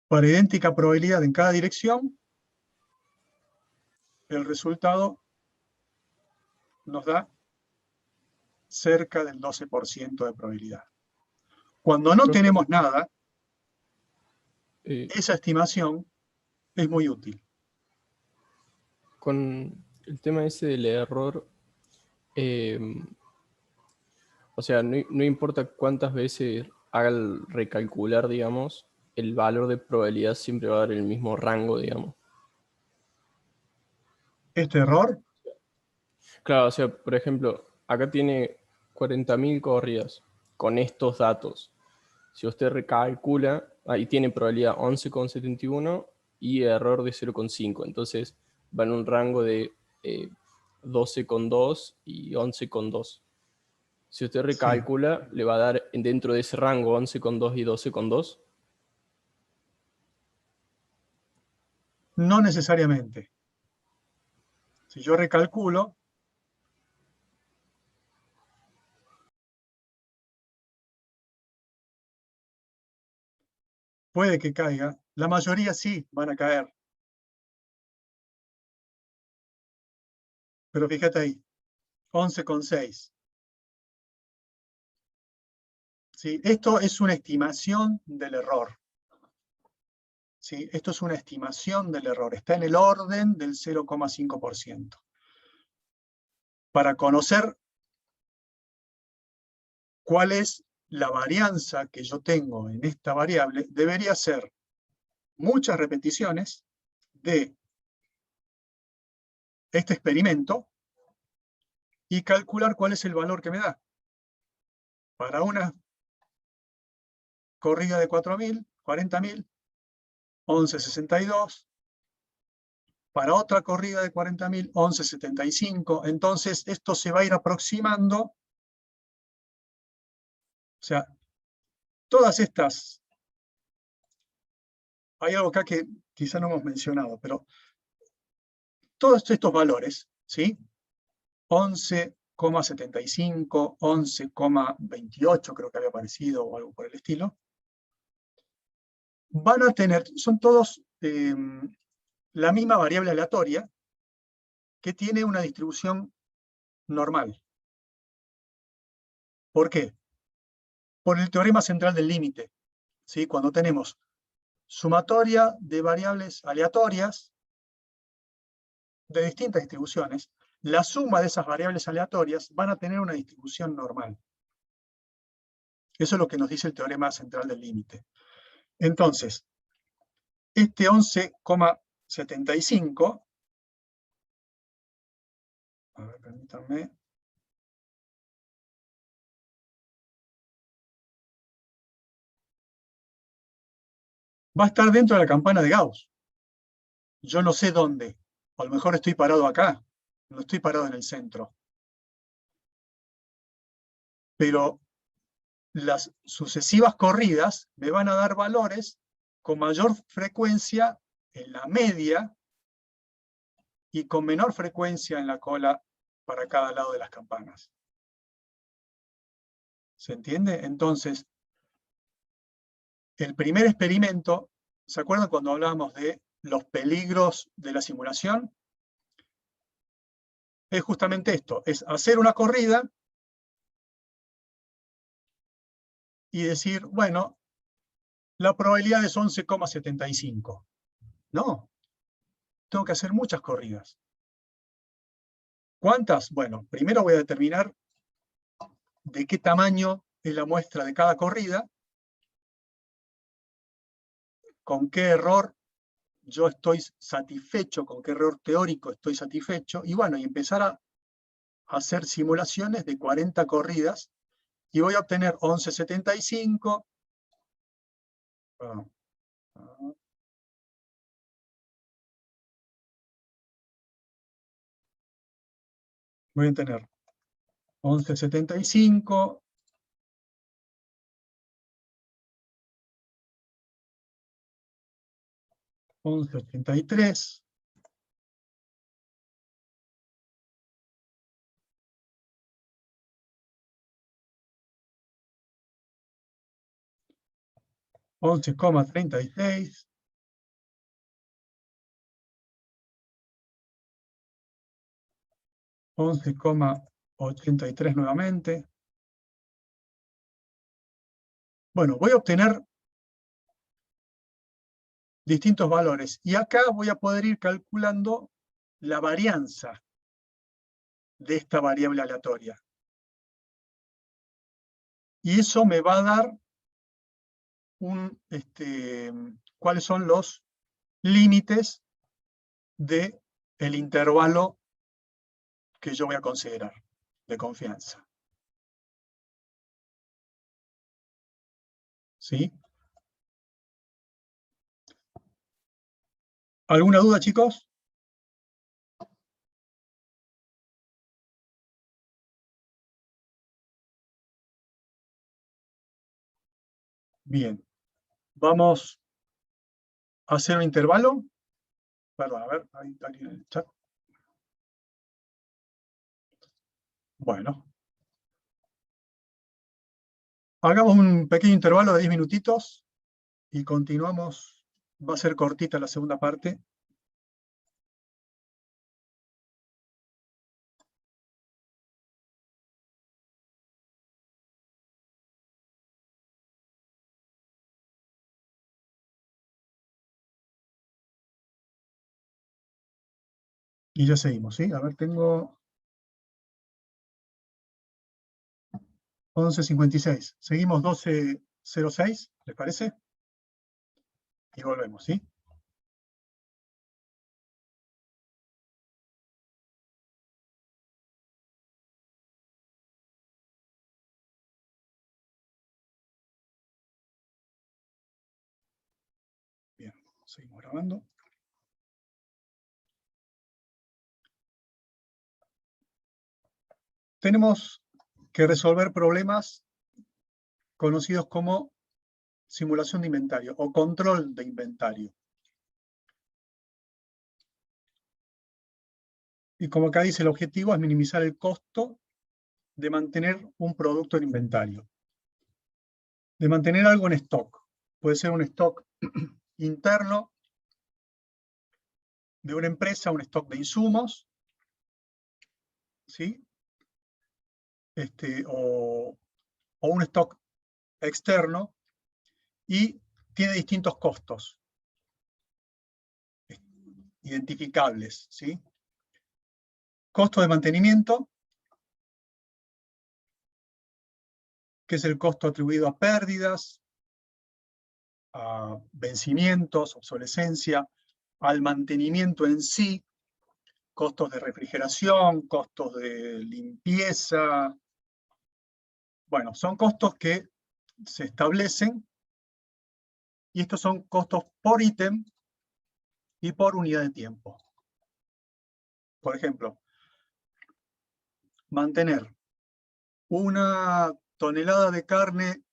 Para idéntica probabilidad en cada dirección, el resultado nos da cerca del 12% de probabilidad. Cuando no tenemos nada, esa estimación es muy útil. Con el tema ese del error, o sea, no importa cuántas veces haga el recalcular, digamos, el valor de probabilidad siempre va a dar el mismo rango, digamos. Este error, Claro, o sea, por ejemplo, acá tiene 40.000 corridas con estos datos. Si usted recalcula, ahí tiene probabilidad 11,71 y error de 0,5. Entonces va en un rango de 12,2 y 11,2. Si usted recalcula, le va a dar dentro de ese rango 11,2 y 12,2. no necesariamente. Si yo recalculo, puede que caiga. La mayoría sí van a caer. Pero fíjate ahí, 11,6. ¿Sí? Esto es una estimación del error. ¿Sí? Esto es una estimación del error. Está en el orden del 0,5%. Para conocer cuál es la varianza que yo tengo en esta variable, debería ser muchas repeticiones de este experimento y calcular cuál es el valor que me da. Para una corrida de 4.000, 40.000, 11,62. Para otra corrida de 40.000, 11,75. Entonces, esto se va a ir aproximando. O sea, todas estas... Hay algo acá que quizá no hemos mencionado, pero todos estos valores, ¿sí? 11,75, 11,28 creo que había aparecido o algo por el estilo, van a tener, son todos la misma variable aleatoria que tiene una distribución normal. ¿Por qué? Por el teorema central del límite, ¿sí? Cuando tenemos sumatoria de variables aleatorias de distintas distribuciones, la suma de esas variables aleatorias van a tener una distribución normal. Eso es lo que nos dice el teorema central del límite. Entonces, este 11,75, a ver, permítanme, va a estar dentro de la campana de Gauss. yo no sé dónde. A lo mejor estoy parado acá, no estoy parado en el centro. Pero las sucesivas corridas me van a dar valores con mayor frecuencia en la media y con menor frecuencia en la cola para cada lado de las campanas. ¿Se entiende? Entonces, el primer experimento, ¿se acuerdan cuando hablábamos de los peligros de la simulación? Es justamente esto, es hacer una corrida y decir, bueno, la probabilidad es 11,75. No, tengo que hacer muchas corridas. ¿Cuántas? Bueno, primero voy a determinar de qué tamaño es la muestra de cada corrida, con qué error yo estoy satisfecho, con qué error teórico estoy satisfecho, y bueno, y empezar a hacer simulaciones de 40 corridas, y voy a obtener 11,75. Voy a tener 11,75. 11,83. 11,36. 11,83 nuevamente. Bueno, voy a obtener distintos valores. Y acá voy a poder ir calculando la varianza de esta variable aleatoria. Y eso me va a dar cuáles son los límites del intervalo que yo voy a considerar de confianza. ¿Sí? ¿Alguna duda, chicos? Bien. Vamos a hacer un intervalo. Perdón, a ver, ahí está alguien en el chat. Bueno. Hagamos un pequeño intervalo de 10 minutitos y continuamos. Va a ser cortita la segunda parte. Y ya seguimos, ¿sí? A ver, tengo 11:56. Seguimos 12:06, ¿les parece? Y volvemos, ¿sí? Bien, seguimos grabando. Tenemos que resolver problemas conocidos como simulación de inventario o control de inventario. Y como acá dice, el objetivo es minimizar el costo de mantener un producto en inventario. De mantener algo en stock. Puede ser un stock interno de una empresa, un stock de insumos, ¿sí? O un stock externo, y tiene distintos costos identificables, ¿sí? Costo de mantenimiento, que es el costo atribuido a pérdidas, a vencimientos, obsolescencia, al mantenimiento en sí, costos de refrigeración, costos de limpieza. Bueno, son costos que se establecen, y estos son costos por ítem y por unidad de tiempo. Por ejemplo, mantener una tonelada de carne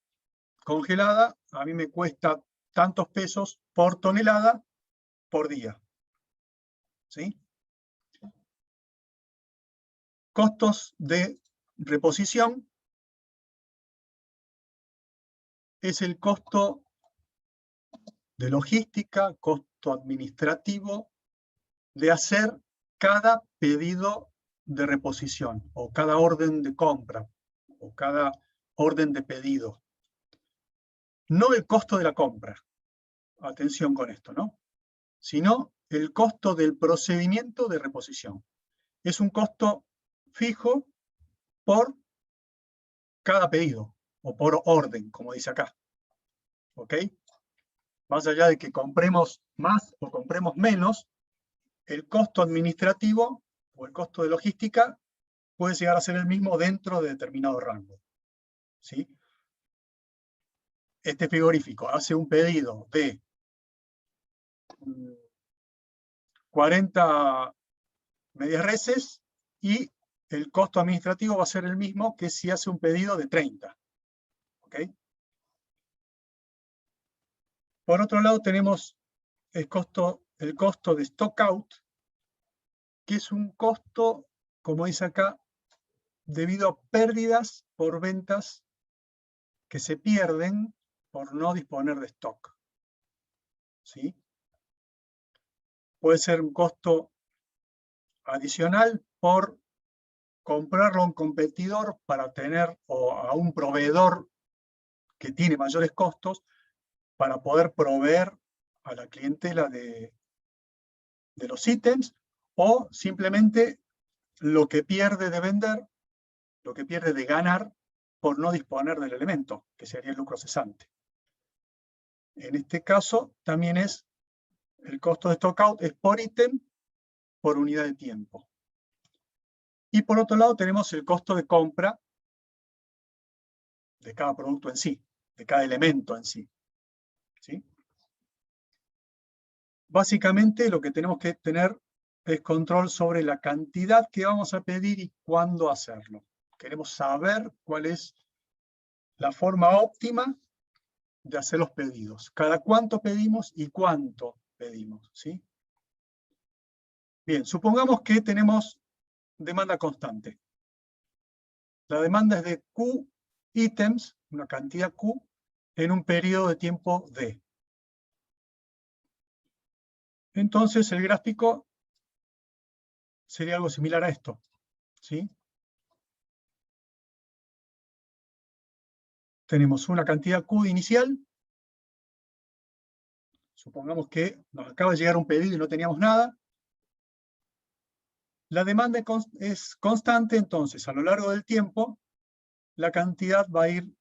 congelada, a mí me cuesta tantos pesos por tonelada por día. ¿Sí? Costos de reposición es el costo de logística, costo administrativo de hacer cada pedido de reposición o cada orden de compra o cada orden de pedido. No el costo de la compra, atención con esto, ¿no? Sino el costo del procedimiento de reposición. Es un costo fijo por cada pedido o por orden, como dice acá. ¿Ok? Más allá de que compremos más o compremos menos, el costo administrativo o el costo de logística puede llegar a ser el mismo dentro de determinado rango. ¿Sí? Este frigorífico hace un pedido de 40 medias reses y el costo administrativo va a ser el mismo que si hace un pedido de 30. ¿Ok? Por otro lado tenemos el costo de stock out, que es un costo, como dice acá, debido a pérdidas por ventas que se pierden por no disponer de stock. ¿Sí? Puede ser un costo adicional por comprarlo a un competidor para tener, o a un proveedor que tiene mayores costos, para poder proveer a la clientela de los ítems, o simplemente lo que pierde de vender, lo que pierde de ganar por no disponer del elemento, que sería el lucro cesante. En este caso también es el costo de stockout, es por ítem, por unidad de tiempo. Y por otro lado tenemos el costo de compra de cada producto en sí, de cada elemento en sí. ¿Sí? Básicamente lo que tenemos que tener es control sobre la cantidad que vamos a pedir y cuándo hacerlo. Queremos saber cuál es la forma óptima de hacer los pedidos. Cada cuánto pedimos y cuánto pedimos. ¿Sí? Bien, supongamos que tenemos demanda constante. La demanda es de Q ítems, una cantidad Q, en un periodo de tiempo D. Entonces el gráfico sería algo similar a esto. ¿Sí? Tenemos una cantidad Q inicial. Supongamos que nos acaba de llegar un pedido y no teníamos nada. La demanda es constante, entonces a lo largo del tiempo la cantidad va a ir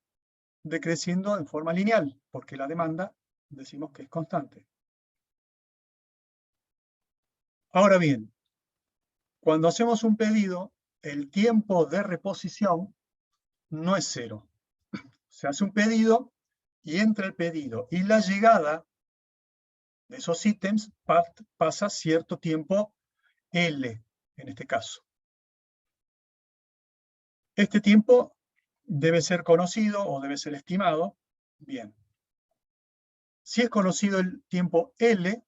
decreciendo en forma lineal, porque la demanda decimos que es constante. Ahora bien, cuando hacemos un pedido, el tiempo de reposición no es 0. Se hace un pedido y entre el pedido y la llegada de esos ítems pasa cierto tiempo L, en este caso. Este tiempo debe ser conocido o debe ser estimado. Bien. Si es conocido el tiempo L,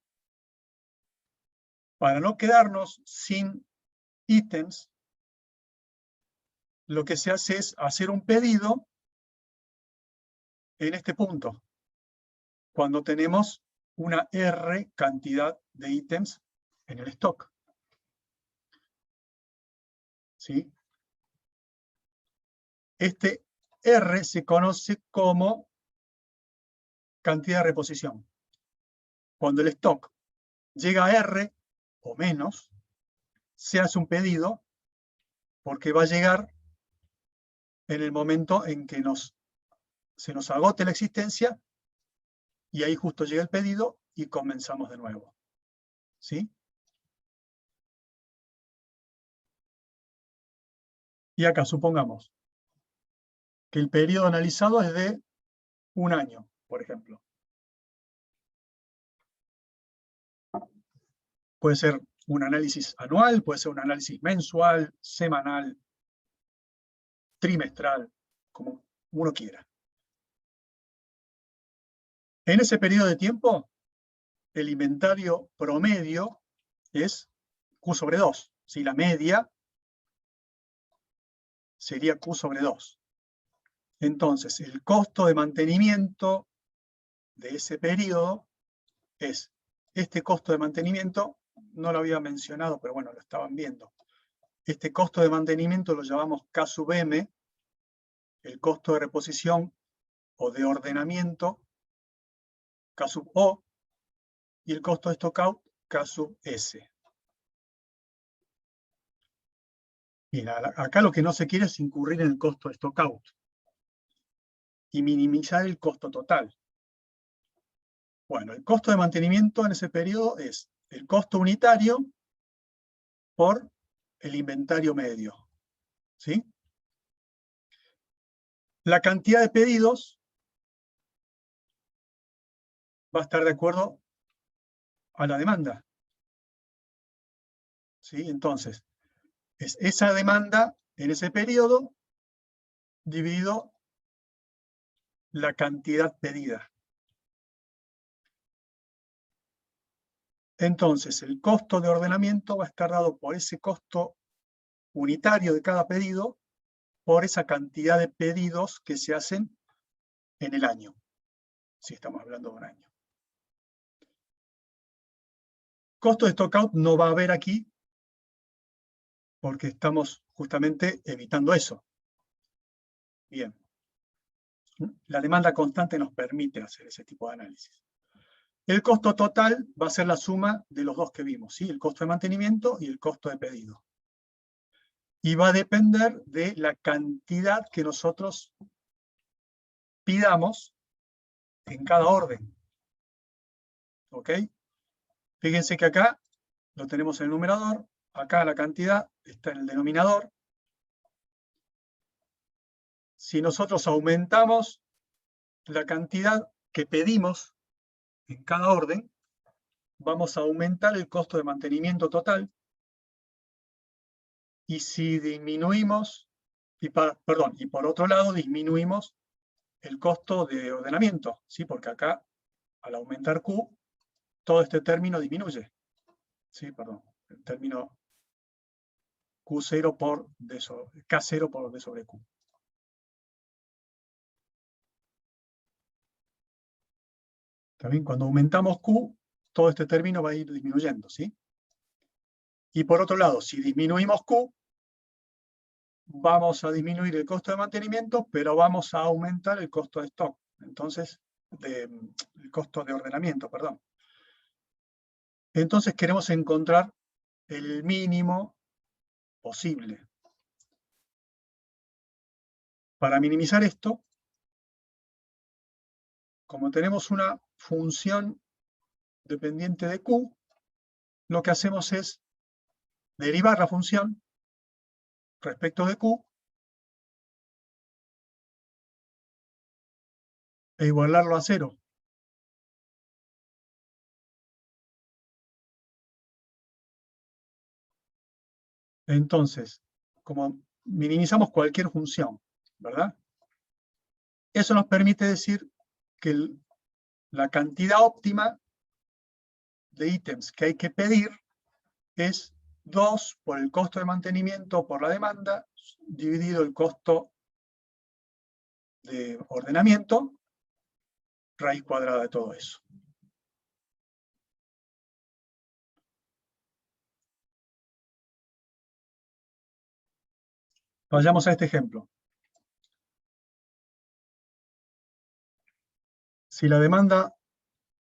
para no quedarnos sin ítems, lo que se hace es hacer un pedido en este punto, cuando tenemos una R cantidad de ítems en el stock. ¿Sí? Este R se conoce como cantidad de reposición. Cuando el stock llega a R o menos, se hace un pedido porque va a llegar en el momento en que se nos agote la existencia y ahí justo llega el pedido y comenzamos de nuevo. ¿Sí? Y acá supongamos que el periodo analizado es de 1 año, por ejemplo. Puede ser un análisis anual, puede ser un análisis mensual, semanal, trimestral, como uno quiera. En ese periodo de tiempo, el inventario promedio es Q sobre 2. ¿Sí? La media sería Q sobre 2. Entonces, el costo de mantenimiento de ese periodo es este costo de mantenimiento, no lo había mencionado, pero bueno, lo estaban viendo. Este costo de mantenimiento lo llamamos K sub M, el costo de reposición o de ordenamiento, K sub O, y el costo de stockout, K sub S. Bien, acá lo que no se quiere es incurrir en el costo de stockout y minimizar el costo total. Bueno, el costo de mantenimiento en ese periodo es el costo unitario por el inventario medio. ¿Sí? La cantidad de pedidos va a estar de acuerdo a la demanda. ¿Sí? Entonces, es esa demanda en ese periodo dividido la cantidad pedida. Entonces, el costo de ordenamiento va a estar dado por ese costo unitario de cada pedido por esa cantidad de pedidos que se hacen en el año, si estamos hablando de un año. Costo de stockout no va a haber aquí porque estamos justamente evitando eso. Bien. La demanda constante nos permite hacer ese tipo de análisis. El costo total va a ser la suma de los dos que vimos, ¿sí? El costo de mantenimiento y el costo de pedido. Y va a depender de la cantidad que nosotros pidamos en cada orden. ¿Ok? Fíjense que acá lo tenemos en el numerador, acá la cantidad está en el denominador. Si nosotros aumentamos la cantidad que pedimos en cada orden, vamos a aumentar el costo de mantenimiento total. Y si disminuimos, y por otro lado disminuimos el costo de ordenamiento, ¿sí? Porque acá, al aumentar Q, todo este término disminuye. ¿Sí? Perdón, el término Q0 por K0 por D sobre Q. También cuando aumentamos Q, todo este término va a ir disminuyendo, ¿sí? Y por otro lado, si disminuimos Q, vamos a disminuir el costo de mantenimiento, pero vamos a aumentar el costo de stock. Entonces, el costo de ordenamiento, perdón. Entonces queremos encontrar el mínimo posible. Para minimizar esto, como tenemos una función dependiente de Q, lo que hacemos es derivar la función respecto de Q e igualarlo a 0. Entonces, como minimizamos cualquier función, ¿verdad? Eso nos permite decir que la cantidad óptima de ítems que hay que pedir es 2 por el costo de mantenimiento por la demanda, dividido el costo de ordenamiento, raíz cuadrada de todo eso. Vayamos a este ejemplo. Si la demanda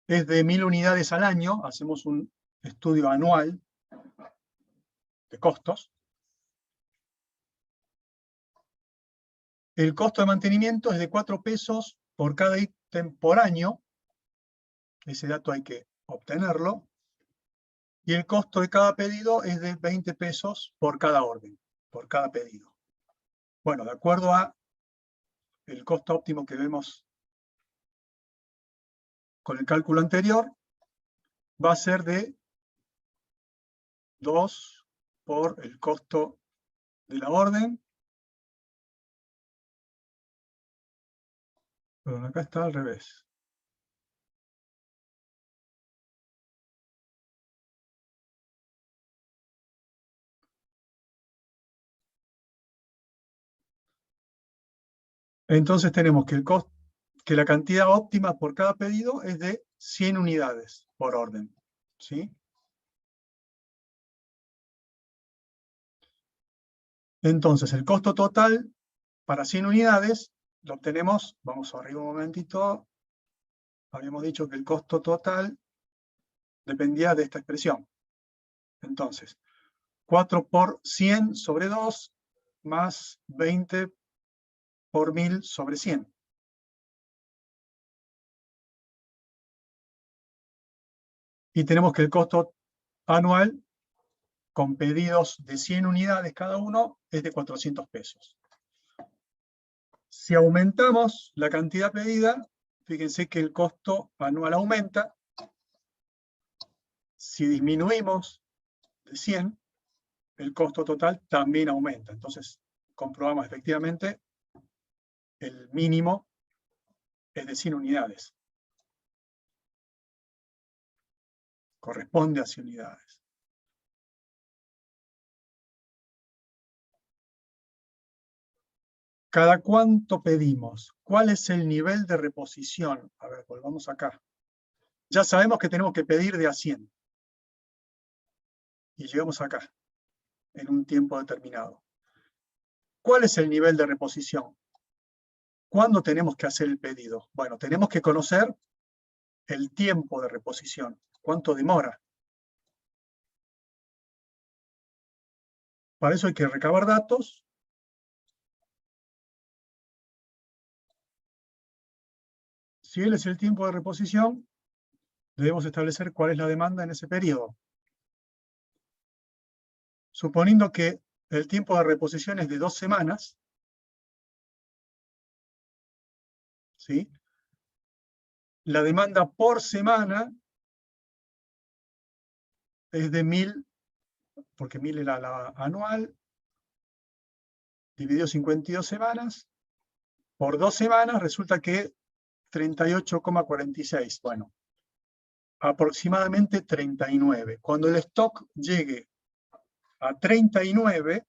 es de 1000 unidades al año, hacemos un estudio anual de costos. El costo de mantenimiento es de 4 pesos por cada ítem por año. Ese dato hay que obtenerlo. Y el costo de cada pedido es de 20 pesos por cada orden, por cada pedido. Bueno, de acuerdo a el costo óptimo que vemos con el cálculo anterior, va a ser de 2 por el costo de la orden. Perdón, acá está al revés. Entonces tenemos que, que la cantidad óptima por cada pedido es de 100 unidades por orden, ¿sí? Entonces el costo total para 100 unidades lo obtenemos, vamos arriba un momentito, habíamos dicho que el costo total dependía de esta expresión. Entonces, 4 por 100 sobre 2 más 20 por 1000 sobre 100. Y tenemos que el costo anual con pedidos de 100 unidades cada uno es de 400 pesos. Si aumentamos la cantidad pedida, fíjense que el costo anual aumenta. Si disminuimos de 100, el costo total también aumenta. Entonces, comprobamos efectivamente el mínimo es de 100 unidades. Corresponde a 100 unidades. ¿Cada cuánto pedimos? ¿Cuál es el nivel de reposición? A ver, volvamos acá. Ya sabemos que tenemos que pedir de a 100. Y llegamos acá, en un tiempo determinado. ¿Cuál es el nivel de reposición? ¿Cuándo tenemos que hacer el pedido? Bueno, tenemos que conocer el tiempo de reposición. ¿Cuánto demora? Para eso hay que recabar datos. Si él es el tiempo de reposición, debemos establecer cuál es la demanda en ese periodo. Suponiendo que el tiempo de reposición es de 2 semanas, ¿sí? La demanda por semana es de 1000, porque 1000 era la anual, dividido 52 semanas, por 2 semanas resulta que 38,46. Bueno, aproximadamente 39. Cuando el stock llegue a 39,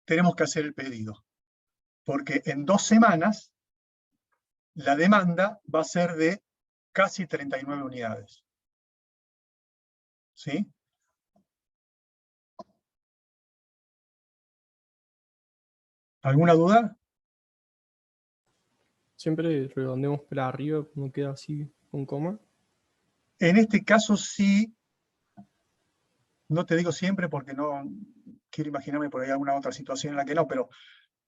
tenemos que hacer el pedido. Porque en 2 semanas, la demanda va a ser de casi 39 unidades. ¿Sí? ¿Alguna duda? Siempre redondeamos para arriba, no queda así con coma. En este caso sí, no te digo siempre porque no quiero imaginarme por ahí alguna otra situación en la que no, pero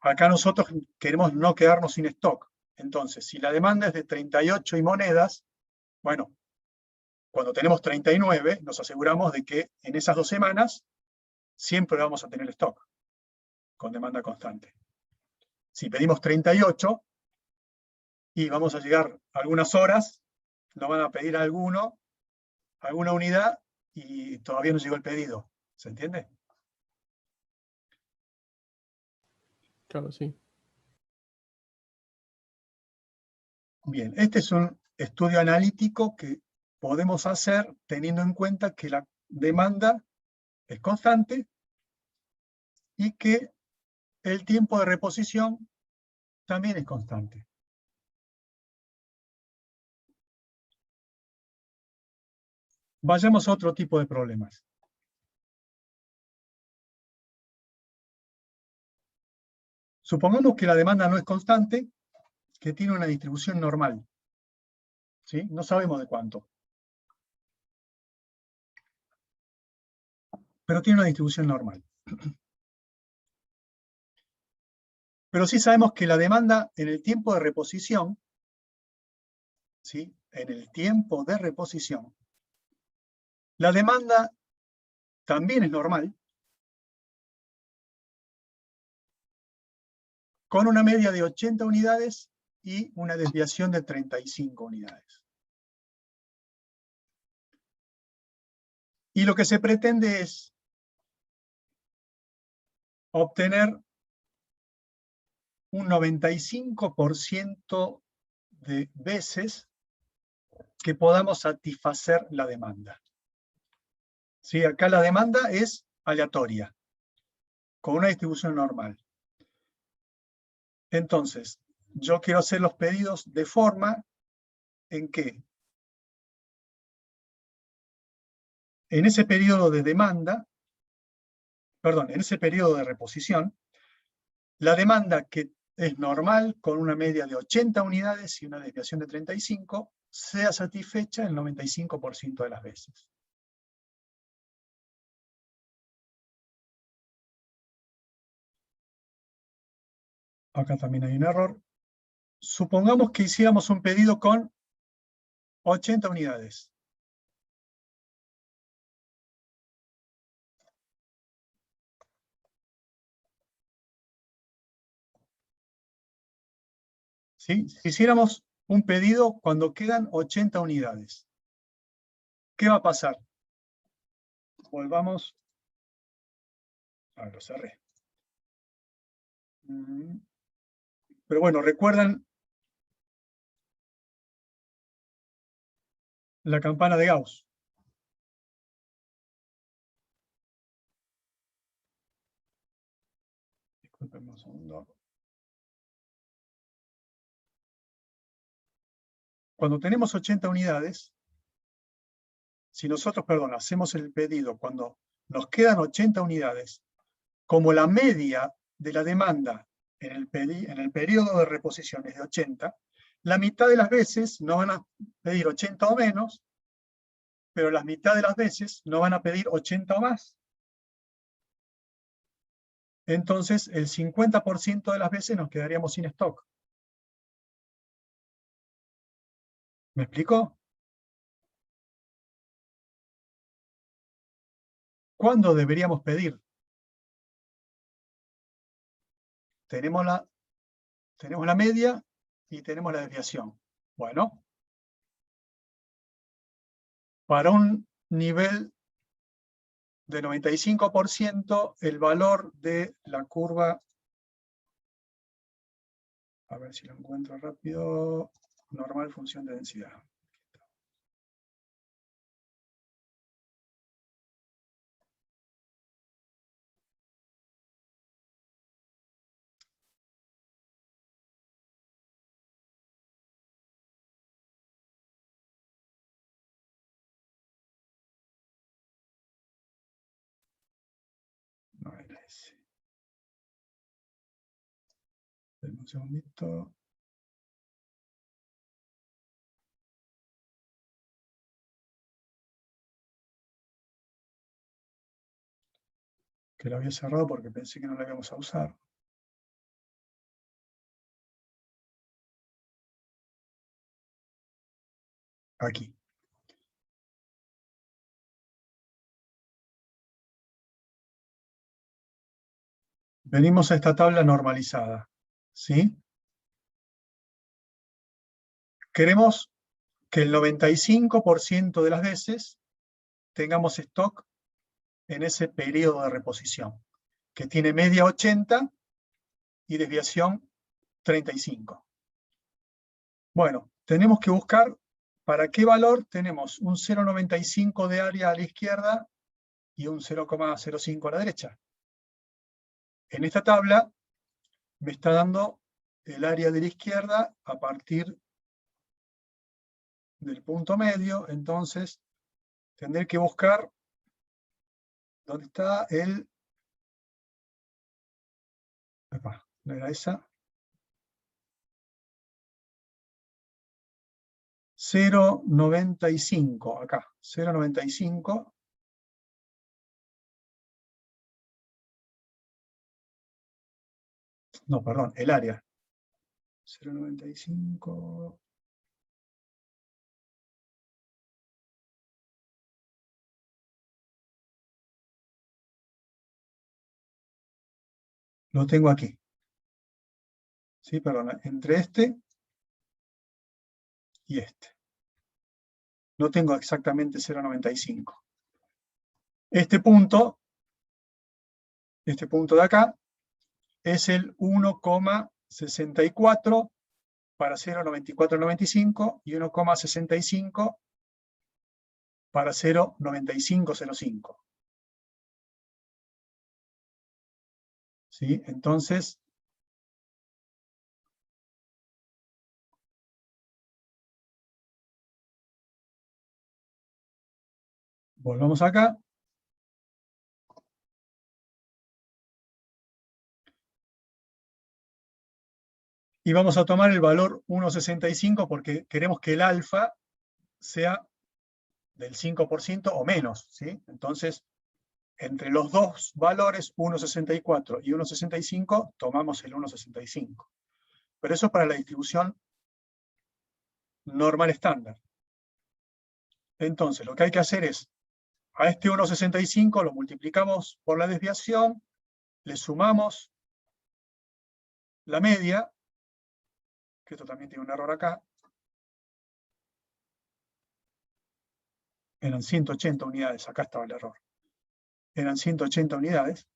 acá nosotros queremos no quedarnos sin stock. Entonces, si la demanda es de 38 y monedas, bueno, cuando tenemos 39, nos aseguramos de que en esas 2 semanas siempre vamos a tener stock con demanda constante. Si pedimos 38 y vamos a llegar algunas horas, nos van a pedir alguna unidad y todavía no llegó el pedido. ¿Se entiende? Claro, sí. Bien, este es un estudio analítico que podemos hacer teniendo en cuenta que la demanda es constante y que el tiempo de reposición también es constante. Vayamos a otro tipo de problemas. Supongamos que la demanda no es constante, que tiene una distribución normal. ¿Sí? No sabemos de cuánto. Pero tiene una distribución normal. Pero sí sabemos que la demanda en el tiempo de reposición, ¿sí? En el tiempo de reposición, la demanda también es normal, con una media de 80 unidades y una desviación de 35 unidades. Y lo que se pretende es obtener un 95% de veces que podamos satisfacer la demanda. ¿Sí? Acá la demanda es aleatoria, con una distribución normal. Entonces, yo quiero hacer los pedidos de forma en que en ese periodo de demanda, perdón, en ese periodo de reposición, la demanda que es normal, con una media de 80 unidades y una desviación de 35, sea satisfecha el 95% de las veces. Acá también hay un error. Supongamos que hiciéramos un pedido con 80 unidades. ¿Sí? Si hiciéramos un pedido cuando quedan 80 unidades, ¿qué va a pasar? Volvamos. Lo cerré. Pero bueno, ¿recuerdan la campana de Gauss? Disculpenme un segundo. Cuando tenemos 80 unidades, si nosotros, perdón, hacemos el pedido cuando nos quedan 80 unidades, como la media de la demanda en el periodo de reposición es de 80, la mitad de las veces no van a pedir 80 o menos, pero la mitad de las veces no van a pedir 80 o más. Entonces, el 50% de las veces nos quedaríamos sin stock. ¿Me explicó? ¿Cuándo deberíamos pedir? Tenemos la media y tenemos la desviación. Bueno, para un nivel de 95%, el valor de la curva, a ver si lo encuentro rápido, normal función de densidad. No era ese. Denme un segundito. Que lo había cerrado porque pensé que no lo íbamos a usar. Aquí. Venimos a esta tabla normalizada, ¿sí? Queremos que el 95% de las veces tengamos stock en ese periodo de reposición, que tiene media 80 y desviación 35. Bueno, tenemos que buscar para qué valor tenemos un 0,95 de área a la izquierda y un 0,05 a la derecha. En esta tabla me está dando el área de la izquierda a partir del punto medio, entonces tendré que buscar dónde está el... Epa, ¿no era esa? 0,95, acá, 0,95. No, perdón, el área. 0,95. Lo tengo aquí. Sí, perdón, entre este y este. No tengo exactamente 0,95. Este punto de acá, es el 1,64 para 0,9495 y 1,65 para 0,9505. ¿Sí? Entonces, volvamos acá. Y vamos a tomar el valor 1,65 porque queremos que el alfa sea del 5% o menos, ¿sí? Entonces, entre los dos valores, 1,64 y 1,65, tomamos el 1,65. Pero eso es para la distribución normal estándar. Entonces, lo que hay que hacer es, a este 1,65 lo multiplicamos por la desviación, le sumamos la media, que esto también tiene un error acá, eran 180 unidades, acá estaba el error. Eran 180 unidades.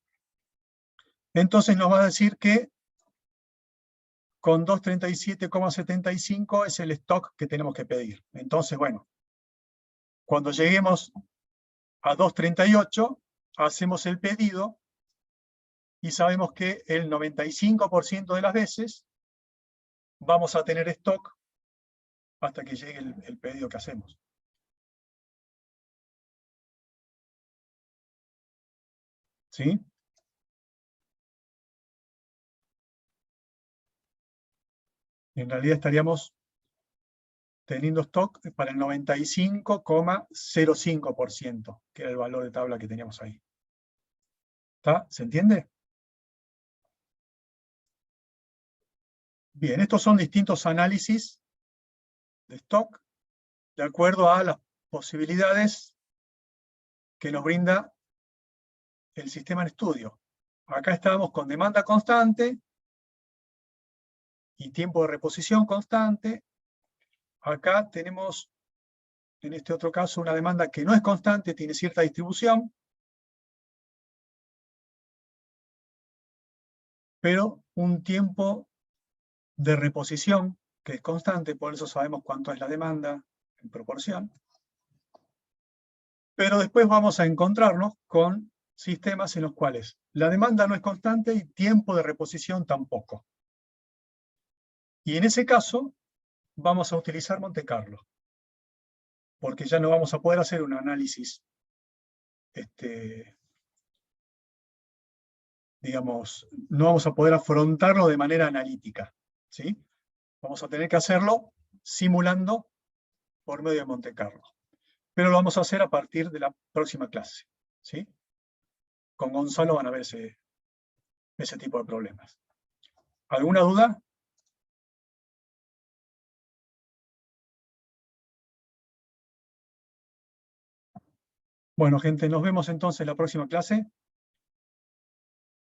Entonces nos va a decir que con 237,75 es el stock que tenemos que pedir. Entonces, bueno, cuando lleguemos a 238, hacemos el pedido y sabemos que el 95% de las veces vamos a tener stock hasta que llegue el pedido que hacemos. ¿Sí? En realidad estaríamos teniendo stock para el 95,05%, que era el valor de tabla que teníamos ahí. ¿Está? ¿Se entiende? Bien, estos son distintos análisis de stock de acuerdo a las posibilidades que nos brinda el sistema en estudio. Acá estábamos con demanda constante y tiempo de reposición constante. Acá tenemos, en este otro caso, una demanda que no es constante, tiene cierta distribución, pero un tiempo de reposición que es constante, por eso sabemos cuánto es la demanda en proporción. Pero después vamos a encontrarnos con sistemas en los cuales la demanda no es constante y tiempo de reposición tampoco. Y en ese caso vamos a utilizar Monte Carlo, porque ya no vamos a poder hacer un análisis, digamos, no vamos a poder afrontarlo de manera analítica, ¿sí? Vamos a tener que hacerlo simulando por medio de Monte Carlo. Pero lo vamos a hacer a partir de la próxima clase, ¿sí? Con Gonzalo van a ver ese tipo de problemas. ¿Alguna duda? Bueno, gente, nos vemos entonces en la próxima clase.